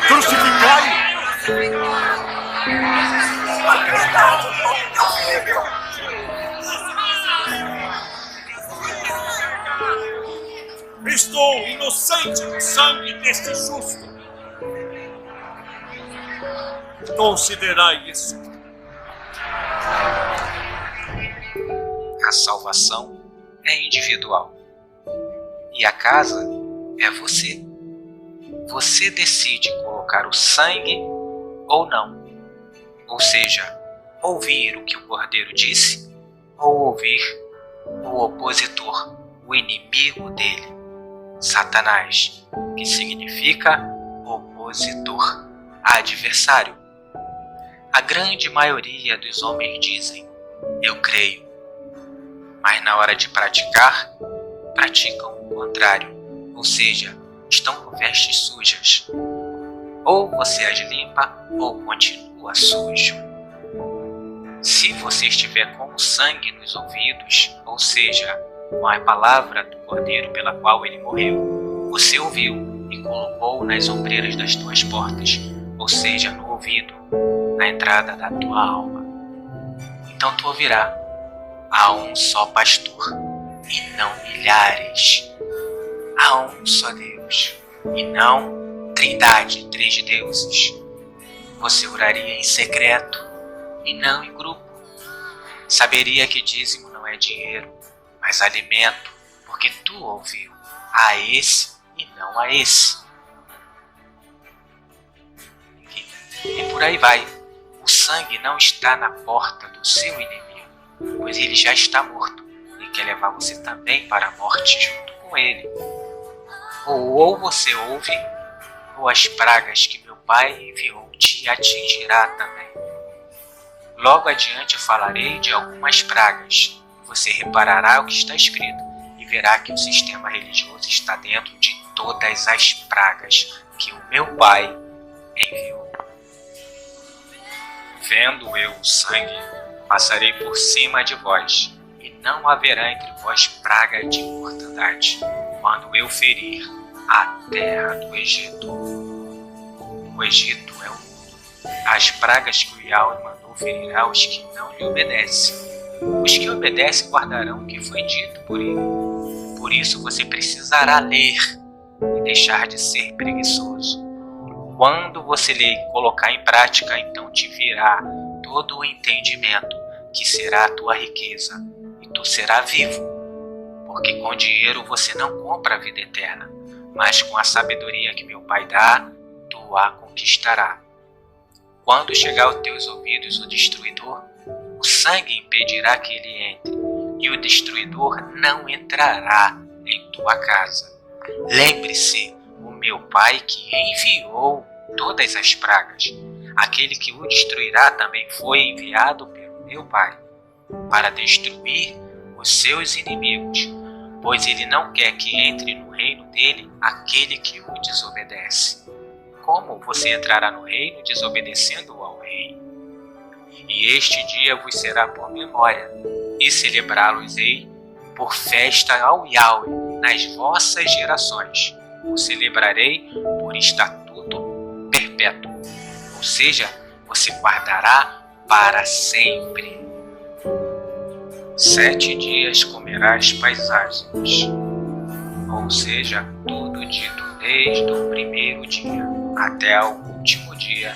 Crucificai-o! Estou inocente do sangue deste justo. Considerai isso. A salvação é individual. E a casa é você. Você decide colocar o sangue ou não. Ou seja, ouvir o que o Cordeiro disse ou ouvir o opositor, o inimigo dele, Satanás, que significa opositor, adversário. A grande maioria dos homens dizem: eu creio, mas na hora de praticar, praticam o contrário, ou seja, estão com vestes sujas. Ou você as limpa ou continua sujo. Se você estiver com o sangue nos ouvidos, ou seja, com a palavra do Cordeiro pela qual ele morreu, você ouviu e colocou nas ombreiras das tuas portas, ou seja, no ouvido, na entrada da tua alma. Então tu ouvirá: há um só pastor, e não milhares. Há um só Deus, e não trindade, 3 deuses. Você oraria em secreto, e não em grupo. Saberia que dízimo não é dinheiro, mas alimento, porque tu ouviu a esse e não a esse. E por aí vai. O sangue não está na porta do seu inimigo, pois ele já está morto e quer levar você também para a morte junto com ele. Ou você ouve, ou as pragas que meu Pai enviou te atingirá também. Logo adiante eu falarei de algumas pragas. Você reparará o que está escrito e verá que o sistema religioso está dentro de todas as pragas que o meu Pai enviou. Vendo eu o sangue, passarei por cima de vós, e não haverá entre vós praga de mortandade, quando eu ferir a terra do Egito. O Egito é o mundo. As pragas que o Yahweh mandou ferirá os que não lhe obedecem. Os que obedecem guardarão o que foi dito por ele. Por isso você precisará ler e deixar de ser preguiçoso. Quando você ler e colocar em prática, então te virá todo o entendimento, que será a tua riqueza, e tu serás vivo. Porque com dinheiro você não compra a vida eterna, mas com a sabedoria que meu Pai dá, tu a conquistará. Quando chegar aos teus ouvidos o destruidor, o sangue impedirá que ele entre, e o destruidor não entrará em tua casa. Lembre-se, o meu Pai que enviou todas as pragas, aquele que o destruirá também foi enviado pelo meu Pai, para destruir os seus inimigos, pois ele não quer que entre no reino dele aquele que o desobedece. Como você entrará no reino desobedecendo ao rei? E este dia vos será por memória, e celebrá-los-ei por festa ao Yahweh nas vossas gerações. O celebrarei por estatuto perpétuo, ou seja, você guardará para sempre. 7 dias comerás paisagens, ou seja, tudo dito desde o primeiro dia até o último dia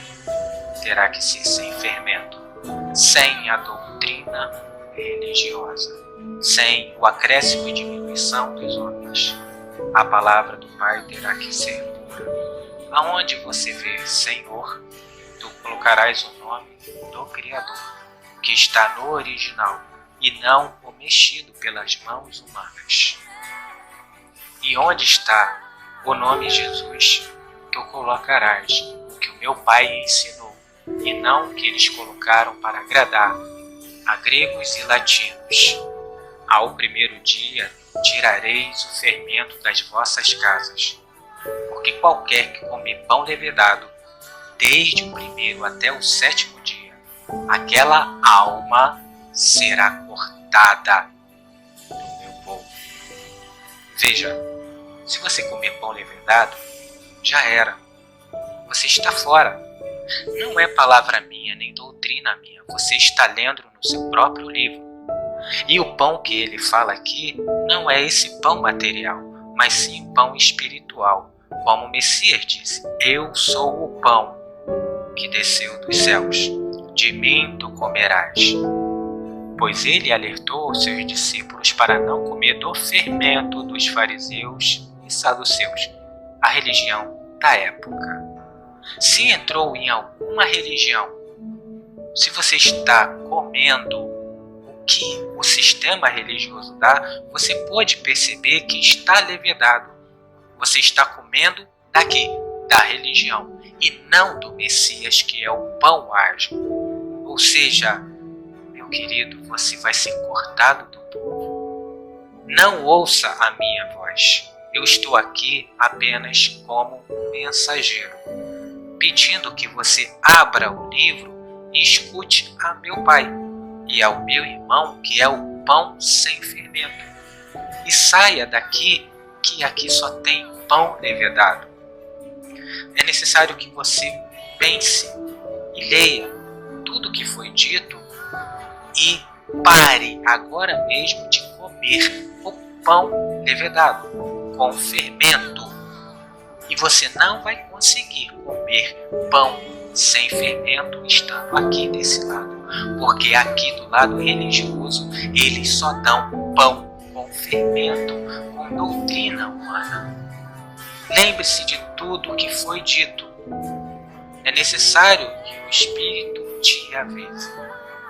terá que ser sem fermento, sem a doutrina religiosa, sem o acréscimo e diminuição dos homens. A palavra do Pai terá que ser pura. Aonde você vê Senhor, tu colocarás o nome do Criador, que está no original, e não o mexido pelas mãos humanas. E onde está o nome Jesus, tu colocarás o que o meu Pai ensinou, e não o que eles colocaram para agradar a gregos e latinos. Ao primeiro dia tirareis o fermento das vossas casas, porque qualquer que comer pão levedado, desde o primeiro até o 7º dia, aquela alma será cortada do meu povo. Veja, se você comer pão levedado, já era. Você está fora. Não é palavra minha, nem doutrina minha. Você está lendo no seu próprio livro. E o pão que ele fala aqui não é esse pão material, mas sim o pão espiritual. Como o Messias disse, eu sou o pão que desceu dos céus. De mim tu comerás. Pois ele alertou os seus discípulos para não comer do fermento dos fariseus e saduceus, a religião da época. Se entrou em alguma religião, se você está comendo o que o sistema religioso dá, você pode perceber que está levedado. Você está comendo daqui, da religião, e não do Messias, que é o pão asmo. Ou seja, meu querido, você vai ser cortado do povo. Não ouça a minha voz. Eu estou aqui apenas como mensageiro, pedindo que você abra o livro e escute a meu Pai e ao meu irmão, que é o pão sem fermento. E saia daqui, que aqui só tem pão levedado. É necessário que você pense e leia tudo que foi dito e pare agora mesmo de comer o pão levedado com fermento. E você não vai conseguir comer pão sem fermento estando aqui desse lado, porque aqui do lado religioso eles só dão pão com fermento com doutrina humana. Lembre-se de tudo o que foi dito. É necessário que o Espírito te avise.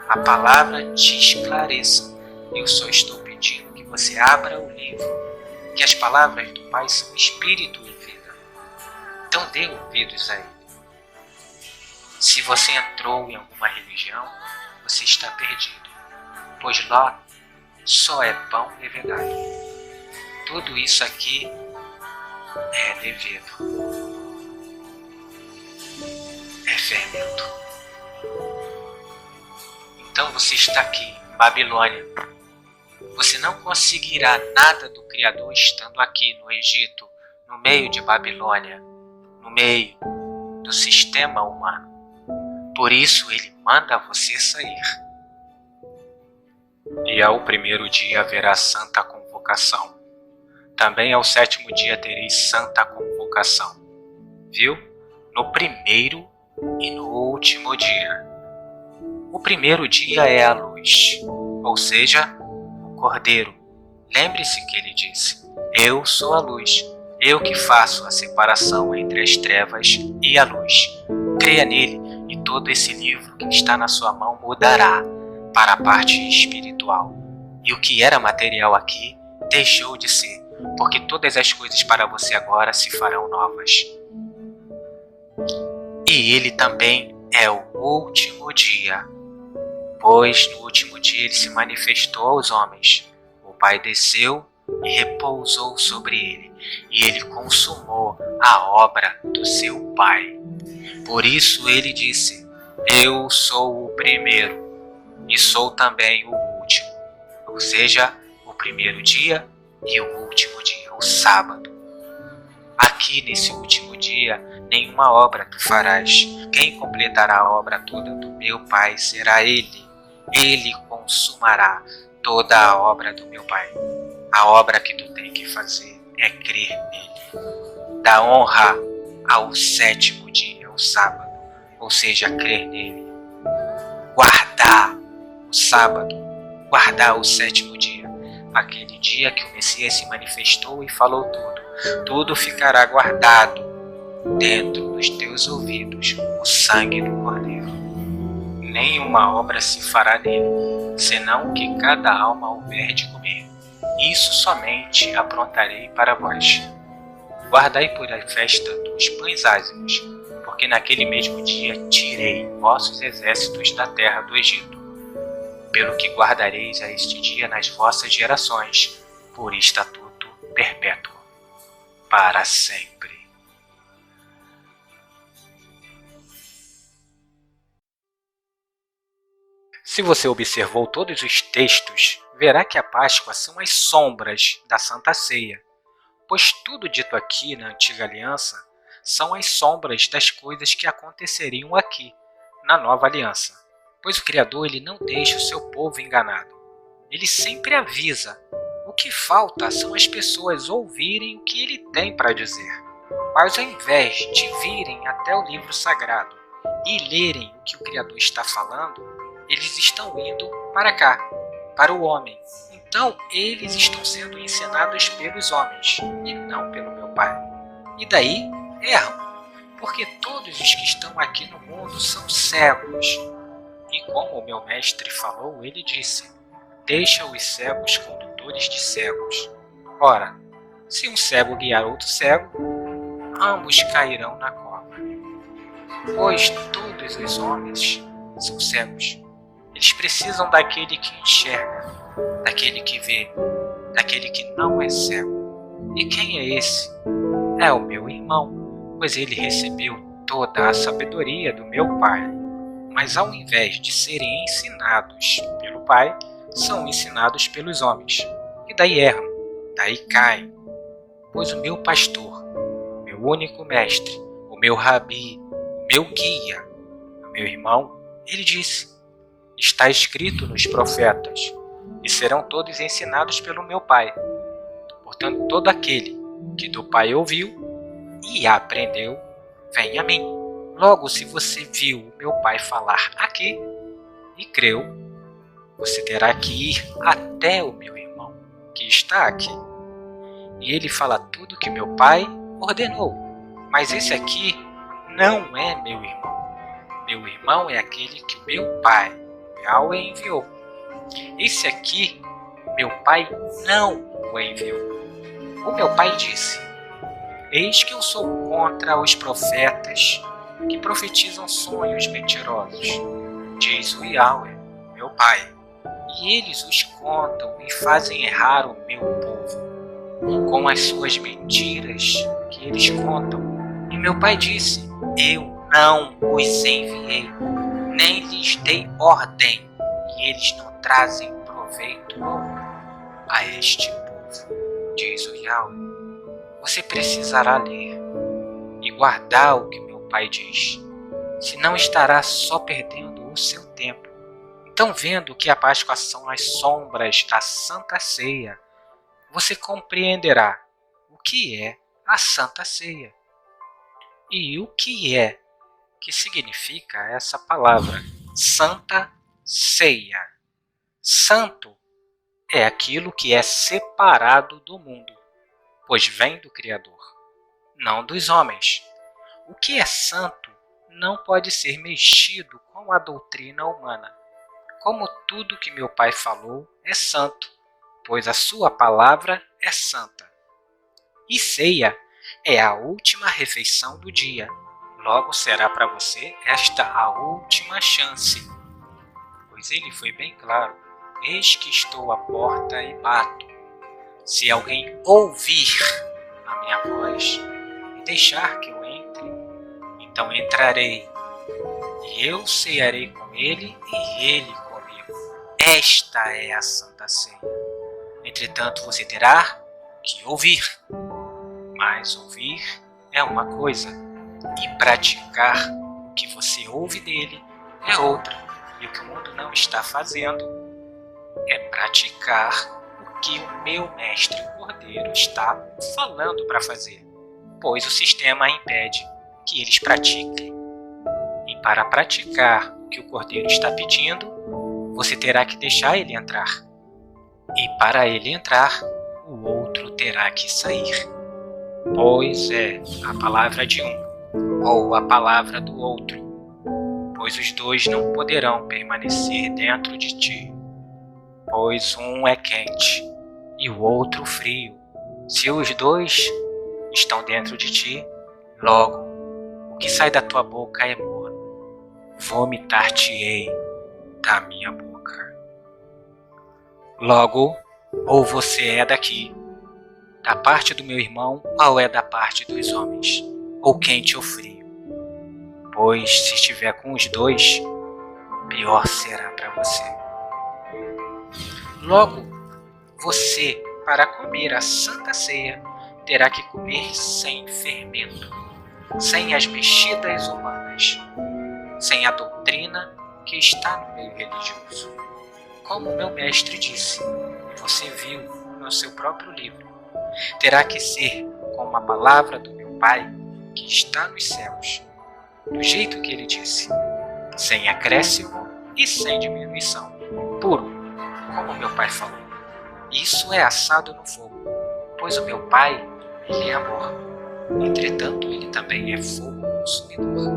A palavra te esclareça. Eu só estou pedindo que você abra o livro, que as palavras do Pai são Espírito e vida. Então dê ouvidos a ele. Se você entrou em alguma religião, você está perdido, pois lá só é pão levedado. Tudo isso aqui é levedo, é fermento. Então você está aqui, em Babilônia. Você não conseguirá nada do Criador estando aqui no Egito, no meio de Babilônia, no meio do sistema humano. Por isso ele manda você sair. E ao primeiro dia haverá santa convocação. Também ao 7º dia tereis santa convocação. Viu? No primeiro e no último dia. O primeiro dia é a luz, ou seja, o Cordeiro. Lembre-se que ele disse: eu sou a luz, eu que faço a separação entre as trevas e a luz. Creia nele e todo esse livro que está na sua mão mudará para a parte espiritual. E o que era material aqui deixou de ser, porque todas as coisas para você agora se farão novas. E ele também é o último dia, pois no último dia ele se manifestou aos homens. O Pai desceu e repousou sobre ele, e ele consumou a obra do seu Pai. Por isso ele disse: eu sou o primeiro e sou também o último, ou seja, o primeiro dia e o último dia, o sábado. Aqui nesse último dia, nenhuma obra tu farás. Quem completará a obra toda do meu Pai será ele. Ele consumará toda a obra do meu Pai. A obra que tu tem que fazer é crer nele. Dá honra ao 7º dia, o sábado, ou seja, crer nele. Guardar o sábado, guardar o 7º dia, aquele dia que o Messias se manifestou e falou tudo. Tudo ficará guardado dentro dos teus ouvidos, o sangue do Cordeiro. Nenhuma obra se fará nele, senão que cada alma houver de comer. Isso somente aprontarei para vós. Guardai por a festa dos pães ázimos, porque naquele mesmo dia tirei vossos exércitos da terra do Egito. Pelo que guardareis a este dia nas vossas gerações, por estatuto perpétuo, para sempre. Se você observou todos os textos, verá que a Páscoa são as sombras da Santa Ceia, pois tudo dito aqui na Antiga Aliança são as sombras das coisas que aconteceriam aqui, na Nova Aliança. Pois o Criador ele não deixa o seu povo enganado. Ele sempre avisa. O que falta são as pessoas ouvirem o que ele tem para dizer. Mas ao invés de virem até o livro sagrado e lerem o que o Criador está falando, eles estão indo para cá, para o homem. Então eles estão sendo ensinados pelos homens e não pelo meu Pai. E daí erram, porque todos os que estão aqui no mundo são cegos. E como o meu mestre falou, ele disse: deixa os cegos condutores de cegos. Ora, se um cego guiar outro cego, ambos cairão na cova. Pois todos os homens são cegos. Eles precisam daquele que enxerga, daquele que vê, daquele que não é cego. E quem é esse? É o meu irmão, pois ele recebeu toda a sabedoria do meu Pai. Mas ao invés de serem ensinados pelo Pai, são ensinados pelos homens. E daí erram, daí caem. Pois o meu pastor, o meu único mestre, o meu rabi, o meu guia, o meu irmão, ele disse: está escrito nos profetas, e serão todos ensinados pelo meu Pai. Portanto, todo aquele que do Pai ouviu e aprendeu, vem a mim. Logo, se você viu o meu Pai falar aqui e creu, você terá que ir até o meu irmão, que está aqui. E ele fala tudo que meu pai ordenou. Mas esse aqui não é meu irmão. Meu irmão é aquele que o meu pai, Yahweh, enviou. Esse aqui, meu pai não o enviou. O meu pai disse: eis que eu sou contra os profetas que profetizam sonhos mentirosos, diz o Yahweh, meu pai. E eles os contam e fazem errar o meu povo com as suas mentiras que eles contam. E meu pai disse: eu não os enviei, nem lhes dei ordem, e eles não trazem proveito algum a este povo, diz o Yahweh. Você precisará ler e guardar o que meu pai diz, senão estará só perdendo o seu tempo. Então, vendo que a Páscoa são as sombras da Santa Ceia, você compreenderá o que é a Santa Ceia. E o que significa essa palavra, Santa Ceia. Santo é aquilo que é separado do mundo, pois vem do Criador, não dos homens. O que é santo não pode ser mexido com a doutrina humana. Como tudo que meu pai falou é santo, pois a sua palavra é santa. E ceia é a última refeição do dia. Logo será para você esta a última chance. Pois ele foi bem claro: eis que estou à porta e bato. Se alguém ouvir a minha voz e deixar que eu entre, então entrarei, e eu cearei com ele e ele comigo. Esta é a Santa Ceia. Entretanto, você terá que ouvir. Mas ouvir é uma coisa, e praticar o que você ouve dele é outra. E o que o mundo não está fazendo é praticar o que o meu mestre, o Cordeiro, está falando para fazer, pois o sistema impede que eles pratiquem. E para praticar o que o Cordeiro está pedindo, você terá que deixar ele entrar. E para ele entrar, o outro terá que sair. Pois é a palavra de um, ou a palavra do outro, pois os dois não poderão permanecer dentro de ti, pois um é quente e o outro frio. Se os dois estão dentro de ti, logo o que sai da tua boca é morno. Vomitar-te-ei da minha boca. Logo, ou você é daqui, da parte do meu irmão, ou é da parte dos homens, ou quente ou frio. Pois se estiver com os dois, pior será para você. Logo, você, para comer a Santa Ceia, terá que comer sem fermento, sem as mexidas humanas, sem a doutrina que está no meio religioso. Como meu mestre disse, e você viu no seu próprio livro, terá que ser como a palavra do meu Pai que está nos céus, do jeito que ele disse, sem acréscimo e sem diminuição, puro, como meu Pai falou. Isso é assado no fogo, pois o meu Pai, ele é amor. Entretanto, ele também é fogo consumidor.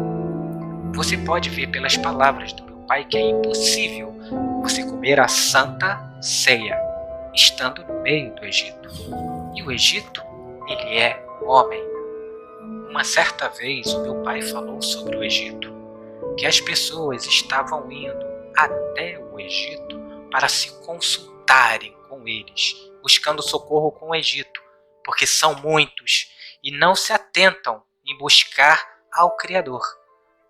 Você pode ver pelas palavras do meu Pai que é impossível você comer a Santa Ceia estando no meio do Egito. E o Egito, ele é homem. Uma certa vez o meu pai falou sobre o Egito, que as pessoas estavam indo até o Egito para se consultarem com eles, buscando socorro com o Egito, porque são muitos e não se atentam em buscar ao Criador,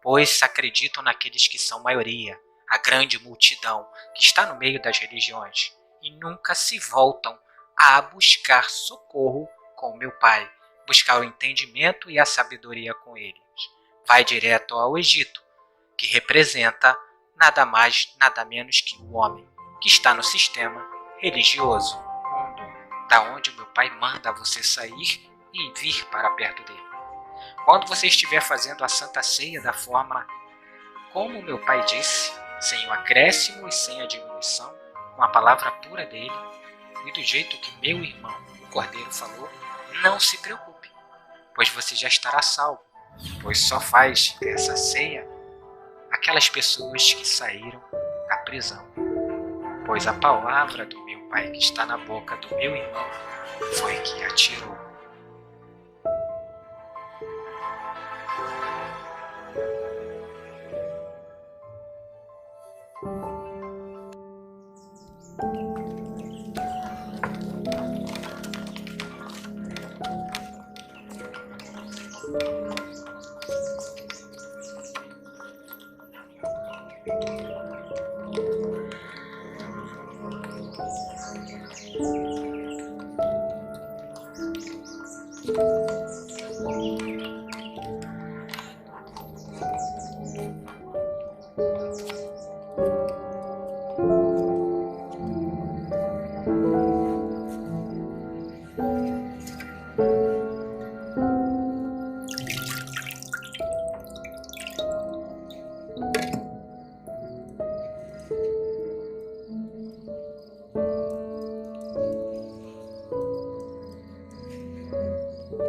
pois acreditam naqueles que são maioria, a grande multidão que está no meio das religiões, e nunca se voltam a buscar socorro com meu Pai, buscar o entendimento e a sabedoria com eles. Vai direto ao Egito, que representa nada mais, nada menos que o homem, que está no sistema religioso, mundo, da onde o meu Pai manda você sair e vir para perto dele. Quando você estiver fazendo a Santa Ceia da forma como meu Pai disse, sem o acréscimo e sem a diminuição, com a palavra pura dele, E do jeito que meu irmão, o cordeiro, falou, não se preocupe, pois você já estará salvo, pois só faz essa ceia aquelas pessoas que saíram da prisão. Pois a palavra do meu Pai que está na boca do meu irmão foi que atirou.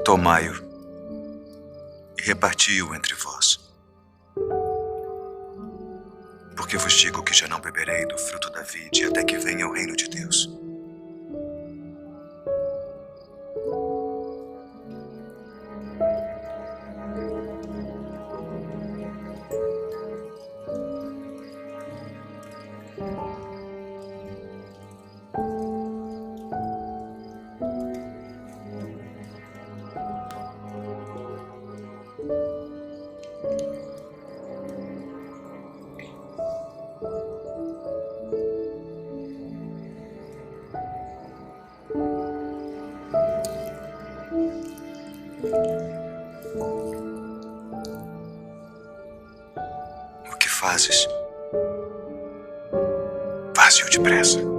Tomai-o e reparti-o entre vós. Porque vos digo que já não beberei do fruto da vide até que venha o reino de Deus. O que fazes? Faze-o depressa.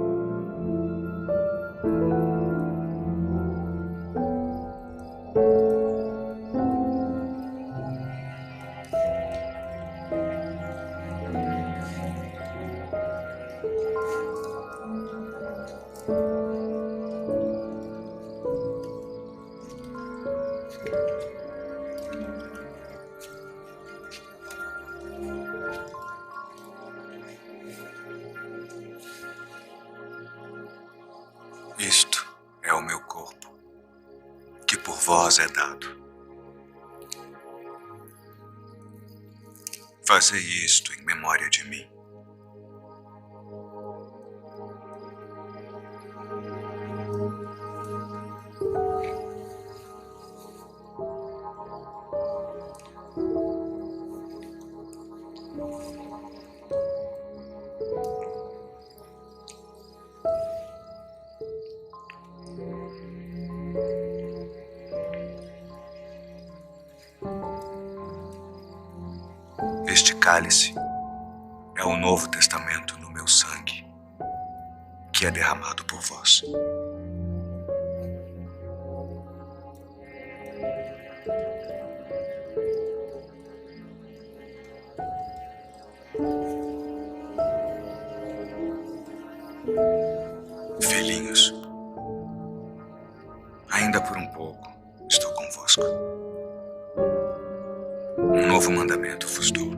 Isto é o meu corpo, que por vós é dado. Fazei isto em memória de mim. Este cálice é o Novo Testamento no meu sangue, que é derramado por vós. Filhinhos, ainda por um pouco estou convosco. Um novo mandamento vos dou,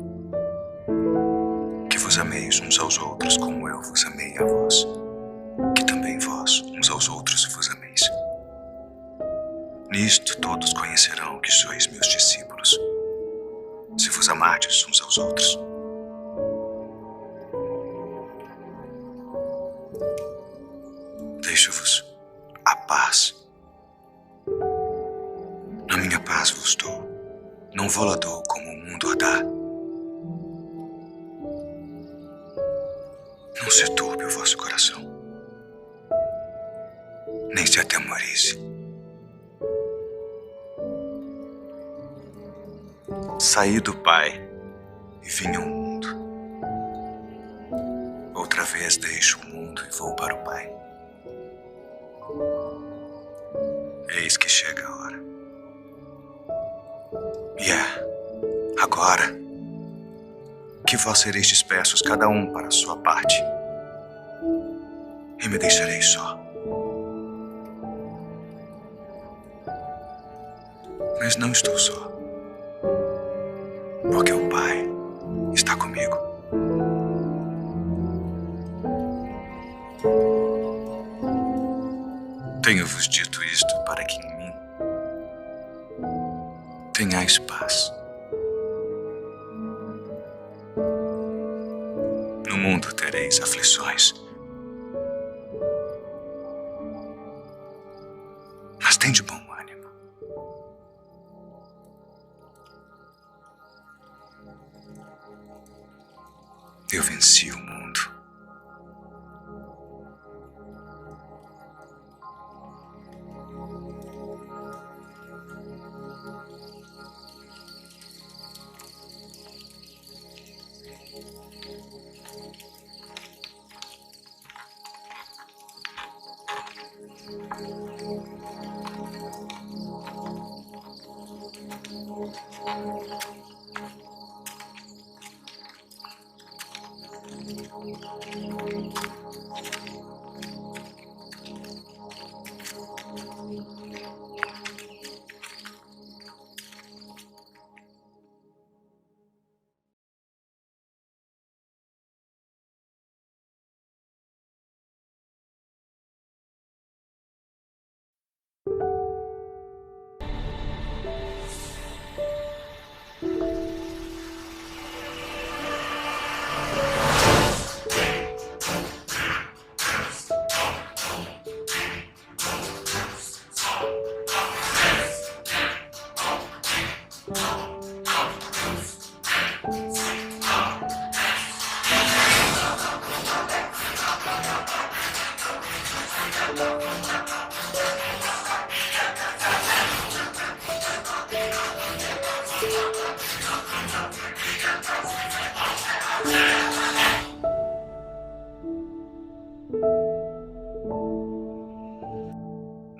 que vos ameis uns aos outros como eu vos amei a vós, que também vós uns aos outros vos ameis. Nisto todos conhecerão que sois meus discípulos, se vos amardes uns aos outros. Deixo-vos a paz. A minha paz vos dou, não vou-la dou como o mundo a dá. Não se turbe o vosso coração, nem se atemorize. Saí do Pai e vim ao mundo. Outra vez deixo o mundo e vou para o Pai. Eis que chega a hora. E é agora que vós sereis dispersos cada um para a sua parte, e me deixareis só. Mas não estou só, porque o Pai está comigo. Tenho-vos dito isto para que em mim tenhais paz. No mundo tereis aflições, mas tende bom ânimo. Eu venci o mundo.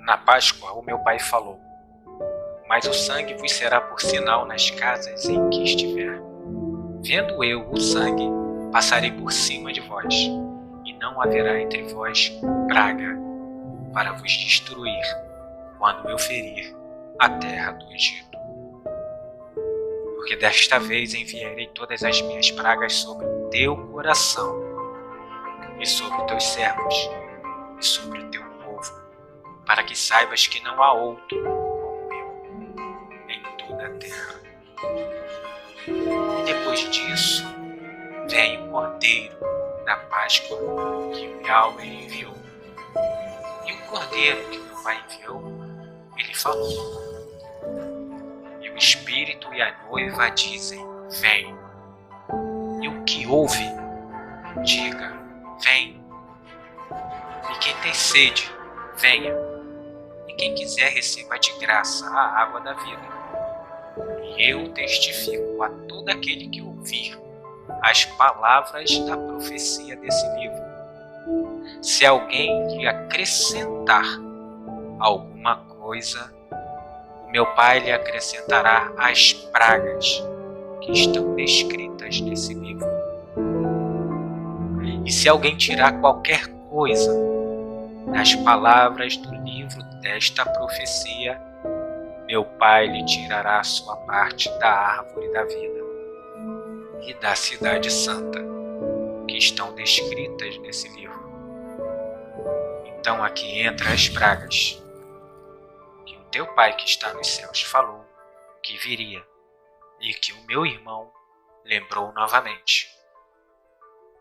Na Páscoa, o meu pai falou: mas o sangue vos será por sinal nas casas em que estiver. Vendo eu o sangue, passarei por cima de vós, e não haverá entre vós praga para vos destruir, quando eu ferir a terra do Egito. Porque desta vez enviarei todas as minhas pragas sobre o teu coração, e sobre teus servos, e sobre o teu povo, para que saibas que não há outro como eu em toda a terra. E depois disso, vem o cordeiro da Páscoa que o Yahweh enviou. E o cordeiro que meu pai enviou, ele falou. E o Espírito e a noiva dizem: vem. E o que ouve, diga: vem. E quem tem sede, venha. E quem quiser, receba de graça a água da vida. E eu testifico a todo aquele que ouvir as palavras da profecia desse livro. Se alguém lhe acrescentar alguma coisa, o meu Pai lhe acrescentará as pragas que estão descritas nesse livro. E se alguém tirar qualquer coisa das palavras do livro desta profecia, meu Pai lhe tirará a sua parte da árvore da vida e da cidade santa, que estão descritas nesse livro. Então aqui entra as pragas, que o teu Pai que está nos céus falou que viria, e que o meu irmão lembrou novamente.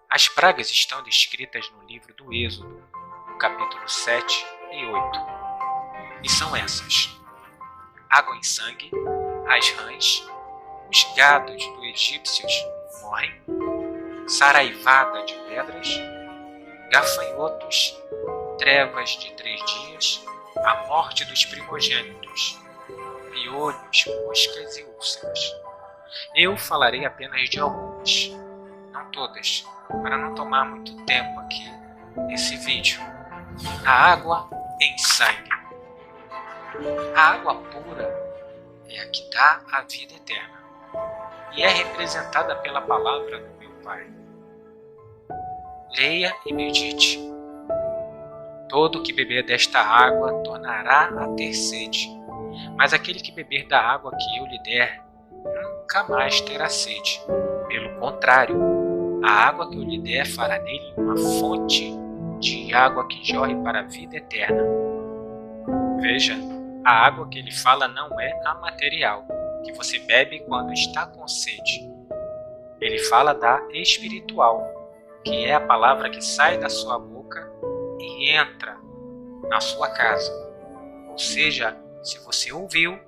As pragas estão descritas no livro do Êxodo, no capítulo 7 e 8. E são essas: água em sangue, as rãs, os gados dos egípcios morrem, saraivada de pedras, gafanhotos, trevas de 3 dias, a morte dos primogênitos, piolhos, moscas e úlceras. Eu falarei apenas de algumas, não todas, para não tomar muito tempo aqui nesse vídeo. A água em sangue. A água pura é a que dá a vida eterna e é representada pela palavra do meu Pai. Leia e medite. Todo que beber desta água tornará a ter sede, Mas aquele que beber da água que eu lhe der, nunca mais terá sede. Pelo contrário, a água que eu lhe der fará nele uma fonte de água que jorre para a vida eterna. Veja, a água que ele fala não é a material, que você bebe quando está com sede. Ele fala da espiritual, que é a palavra que sai da sua boca e entra na sua casa. Ou seja, se você ouviu,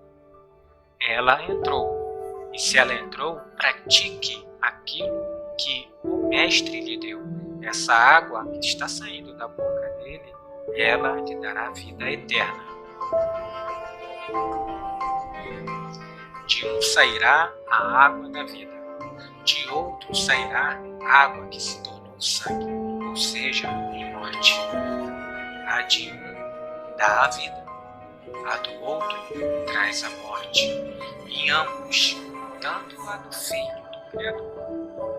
ela entrou. E se ela entrou, pratique aquilo que o Mestre lhe deu. Essa água que está saindo da boca dele, ela lhe dará vida eterna. De um sairá a água da vida, de outro sairá a água que se tornou sangue, ou seja, em morte. A de um dá a vida, a do outro traz a morte. E ambos, tanto a do Filho do Criador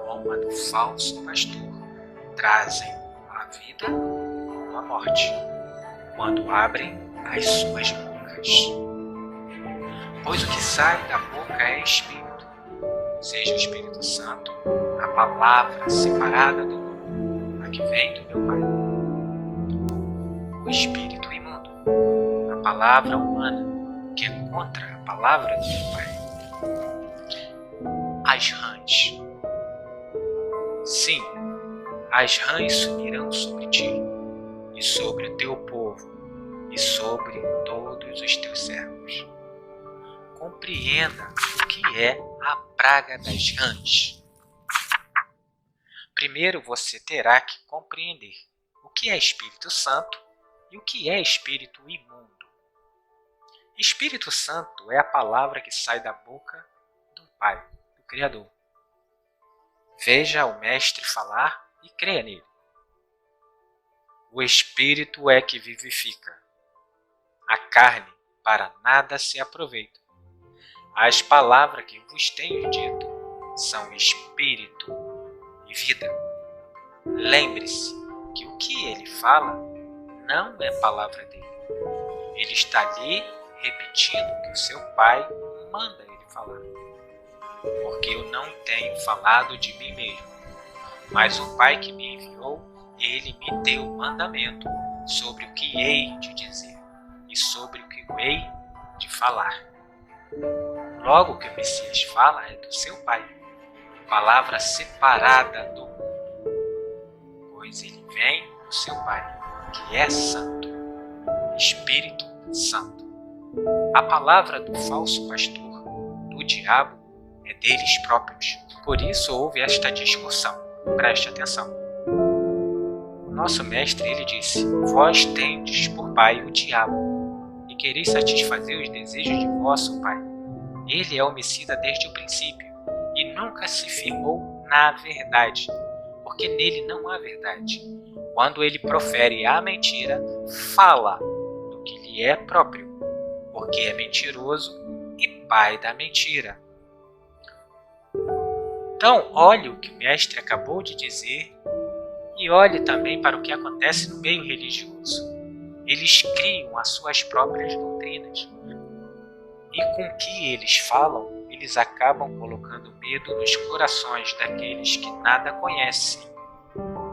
como a do falso pastor, trazem a vida ou a morte, quando abrem as suas bocas. Pois o que sai da boca é Espírito, seja o Espírito Santo, a palavra separada do mundo, a que vem do meu Pai. O Espírito imundo, a palavra humana, que é contra a palavra do meu Pai. As rãs. Sim, as rãs subirão sobre ti, e sobre o teu povo, e sobre todos os teus servos. Compreenda o que é a praga das rãs. Primeiro você terá que compreender o que é Espírito Santo e o que é Espírito imundo. Espírito Santo é a palavra que sai da boca do Pai, do Criador. Veja o Mestre falar e creia nele. O Espírito é que vivifica. A carne para nada se aproveita. As palavras que vos tenho dito são Espírito e vida. Lembre-se que o que ele fala não é palavra dele. Ele está ali repetindo o que o seu Pai manda ele falar. Porque eu não tenho falado de mim mesmo, mas o Pai que me enviou, ele me deu o mandamento sobre o que hei de dizer e sobre o que hei de falar. Logo o que o Messias fala é do seu Pai, palavra separada do mundo, pois ele vem do seu Pai, que é santo, Espírito Santo. A palavra do falso pastor, do diabo, é deles próprios. Por isso houve esta discussão. Preste atenção. O nosso mestre, ele disse: vós tendes por pai o diabo, e quereis satisfazer os desejos de vosso pai. Ele é homicida desde o princípio, e nunca se firmou na verdade, porque nele não há verdade. Quando ele profere a mentira, fala do que lhe é próprio, porque é mentiroso e pai da mentira. Então, olhe o que o mestre acabou de dizer e olhe também para o que acontece no meio religioso. Eles criam as suas próprias doutrinas. E com o que eles falam, eles acabam colocando medo nos corações daqueles que nada conhecem,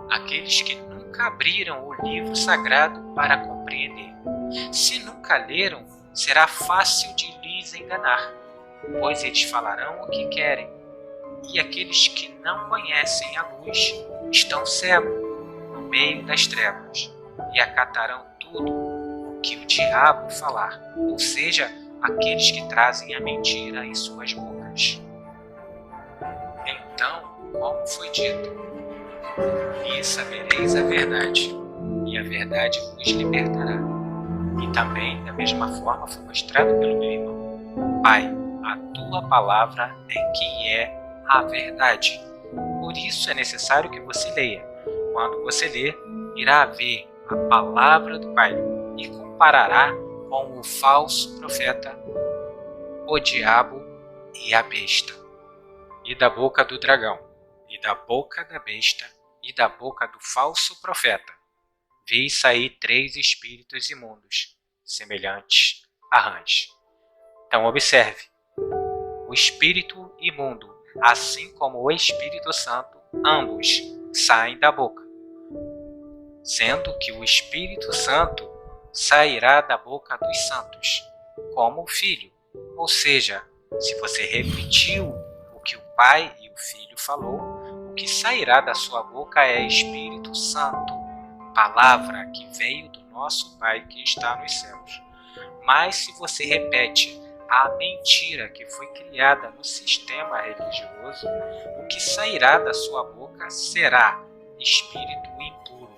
aqueles que nunca abriram o livro sagrado para compreender. Se nunca leram, será fácil de lhes enganar, pois eles falarão o que querem. E aqueles que não conhecem a luz estão cegos no meio das trevas e acatarão tudo o que o diabo falar, ou seja, aqueles que trazem a mentira em suas bocas. Então, como foi dito, e sabereis a verdade, e a verdade vos libertará. E também, da mesma forma, foi mostrado pelo meu irmão: Pai, a tua palavra é que é a verdade. Por isso é necessário que você leia. Quando você ler, irá ver a palavra do Pai e comparará com o falso profeta, o diabo e a besta. E da boca do dragão, e da boca da besta, e da boca do falso profeta, vi sair 3 espíritos imundos, semelhantes a rãs. Então observe, o espírito imundo, assim como o Espírito Santo, ambos saem da boca, sendo que o Espírito Santo sairá da boca dos santos, como o Filho. Ou seja, se você repetiu o que o Pai e o Filho falou, o que sairá da sua boca é Espírito Santo, palavra que veio do nosso Pai que está nos céus. Mas se você repete a mentira que foi criada no sistema religioso, o que sairá da sua boca será espírito impuro.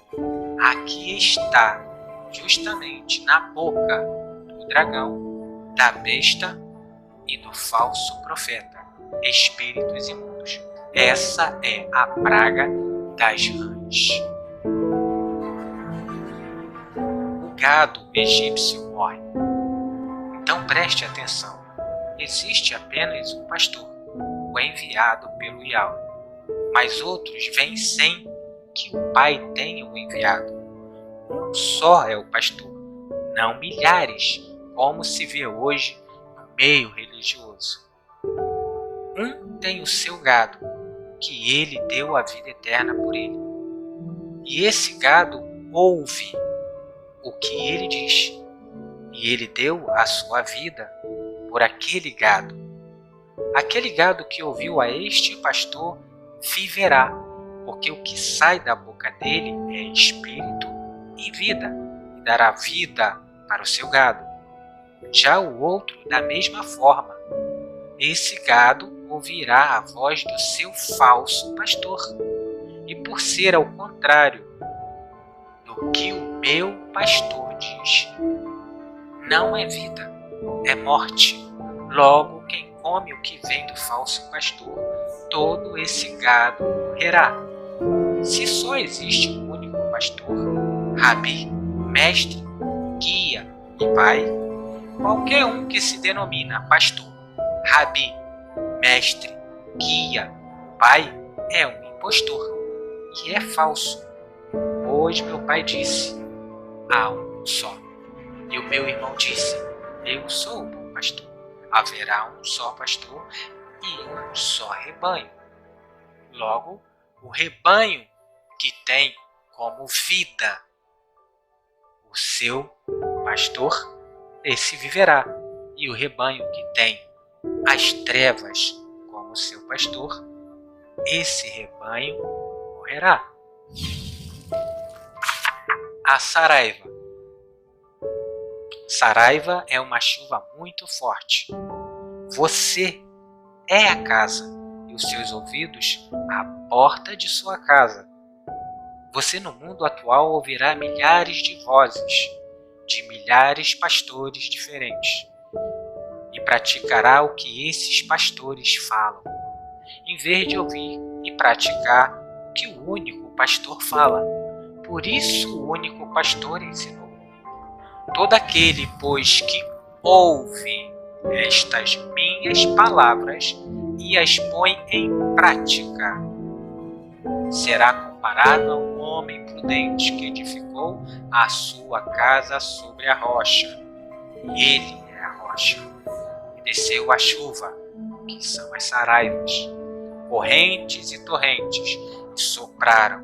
Aqui está, justamente na boca do dragão, da besta e do falso profeta, espíritos imundos. Essa é a praga das rãs. O gado egípcio morre. Então preste atenção, existe apenas um pastor, o enviado pelo Yahweh, mas outros vêm sem que o Pai tenha o enviado. Um só é o pastor, não milhares, como se vê hoje no meio religioso. Um tem o seu gado, que ele deu a vida eterna por ele. E esse gado ouve o que ele diz. E ele deu a sua vida por aquele gado. Aquele gado que ouviu a este pastor viverá, porque o que sai da boca dele é espírito e vida, e dará vida para o seu gado. Já o outro, da mesma forma, esse gado ouvirá a voz do seu falso pastor, e por ser ao contrário do que o meu pastor diz, não é vida, é morte. Logo, quem come o que vem do falso pastor, todo esse gado morrerá. Se só existe um único pastor, Rabi, mestre, guia e pai, qualquer um que se denomina pastor, Rabi, mestre, guia, pai, é um impostor, e é falso. Pois meu pai disse, há um só. E o meu irmão disse, eu sou o bom pastor. Haverá um só pastor e um só rebanho. Logo, o rebanho que tem como vida o seu pastor, esse viverá. E o rebanho que tem as trevas como seu pastor, esse rebanho morrerá. A saraiva. Saraiva é uma chuva muito forte. Você é a casa e os seus ouvidos a porta de sua casa. Você no mundo atual ouvirá milhares de vozes de milhares de pastores diferentes e praticará o que esses pastores falam, em vez de ouvir e praticar o que o único pastor fala. Por isso o único pastor ensinou. Todo aquele, pois, que ouve estas minhas palavras e as põe em prática, será comparado a um homem prudente que edificou a sua casa sobre a rocha. E ele é a rocha. E desceu a chuva, que são as saraivas, correntes e torrentes, e sopraram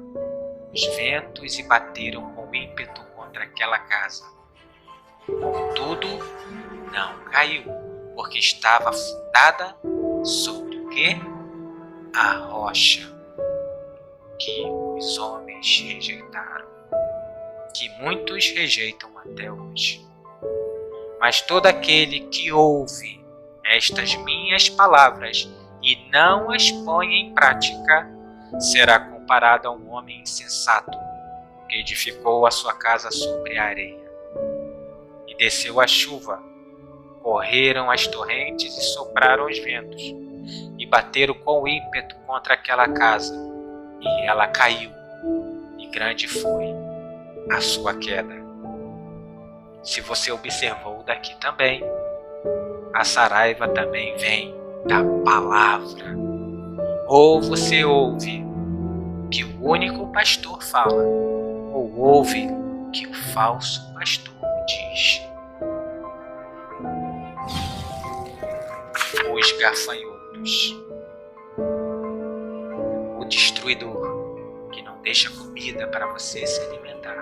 os ventos e bateram com ímpeto contra aquela casa. Contudo, não caiu, porque estava fundada sobre o quê? A rocha, que os homens rejeitaram, que muitos rejeitam até hoje. Mas todo aquele que ouve estas minhas palavras e não as põe em prática, será comparado a um homem insensato, que edificou a sua casa sobre a areia. E desceu a chuva, correram as torrentes e sopraram os ventos, e bateram com ímpeto contra aquela casa, e ela caiu, e grande foi a sua queda. Se você observou daqui também, a saraiva também vem da palavra. Ou você ouve o que o único pastor fala, ou ouve o que o falso pastor diz. os gafanhotos, o destruidor, que não deixa comida para você se alimentar.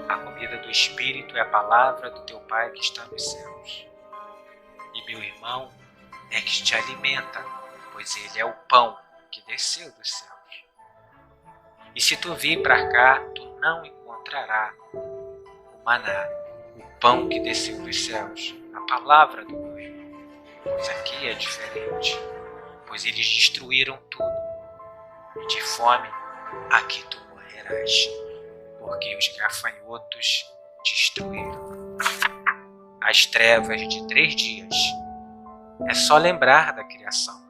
A comida do Espírito é a palavra do teu Pai que está nos céus. E meu irmão é que te alimenta, pois ele é o pão que desceu dos céus. E se tu vir para cá, tu não encontrarás o maná, o pão que desceu dos céus, a palavra do meu irmão. Pois aqui é diferente, pois eles destruíram tudo, e de fome aqui tu morrerás, porque os gafanhotos destruíram. As trevas de 3 dias. É só lembrar da criação.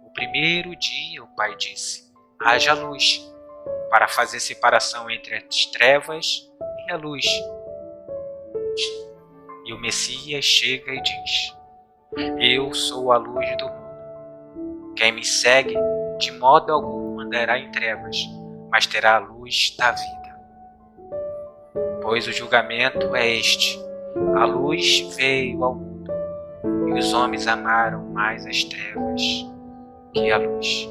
O primeiro dia o Pai disse: haja luz, para fazer separação entre as trevas e a luz. E o Messias chega e diz: eu sou a luz do mundo. Quem me segue, de modo algum andará em trevas, mas terá a luz da vida. Pois o julgamento é este: a luz veio ao mundo, e os homens amaram mais as trevas que a luz,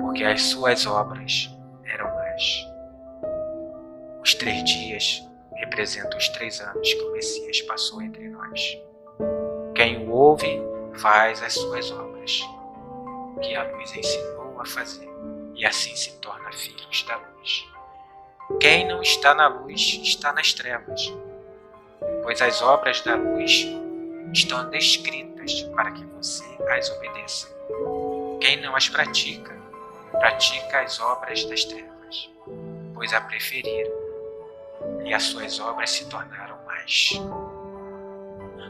porque as suas obras eram más. Os 3 dias representam os 3 anos que o Messias passou entre nós. Quem o ouve faz as suas obras, que a luz ensinou a fazer, e assim se torna filhos da luz. Quem não está na luz está nas trevas, pois as obras da luz estão descritas para que você as obedeça. Quem não as pratica, pratica as obras das trevas, pois a preferiram, e as suas obras se tornaram más.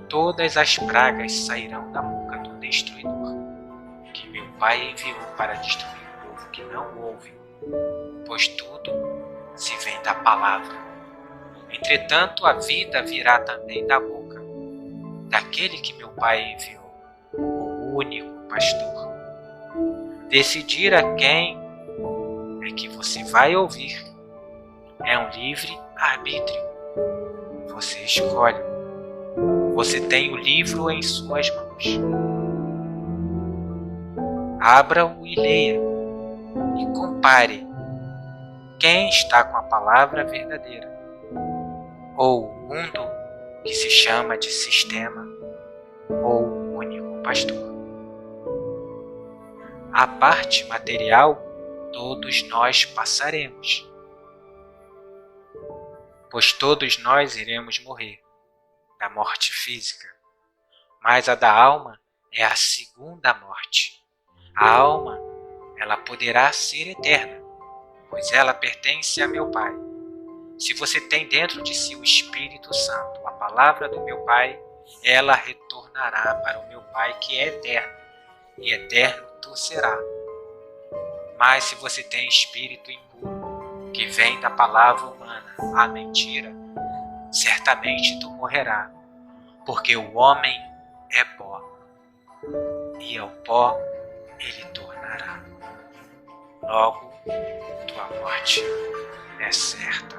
Todas as pragas sairão da boca do destruidor, que meu Pai enviou para destruir o povo que não ouve, pois tudo se vem da palavra. Entretanto, a vida virá também da boca daquele que meu Pai enviou, o único pastor. Decidir a quem é que você vai ouvir é um livre arbítrio. Você escolhe. Você tem o livro em suas mãos. Abra-o e leia, e compare quem está com a palavra verdadeira, ou o mundo que se chama de sistema, ou o único pastor. A parte material todos nós passaremos, pois todos nós iremos morrer da morte física, mas a da alma é a segunda morte. A alma, ela poderá ser eterna, pois ela pertence a meu Pai. Se você tem dentro de si o Espírito Santo, a palavra do meu Pai, ela retornará para o meu Pai que é eterno, e eterno tu será. Mas se você tem espírito impuro, que vem da palavra humana, a mentira, certamente tu morrerá, porque o homem é pó, e ao pó ele tornará. Logo, tua morte é certa.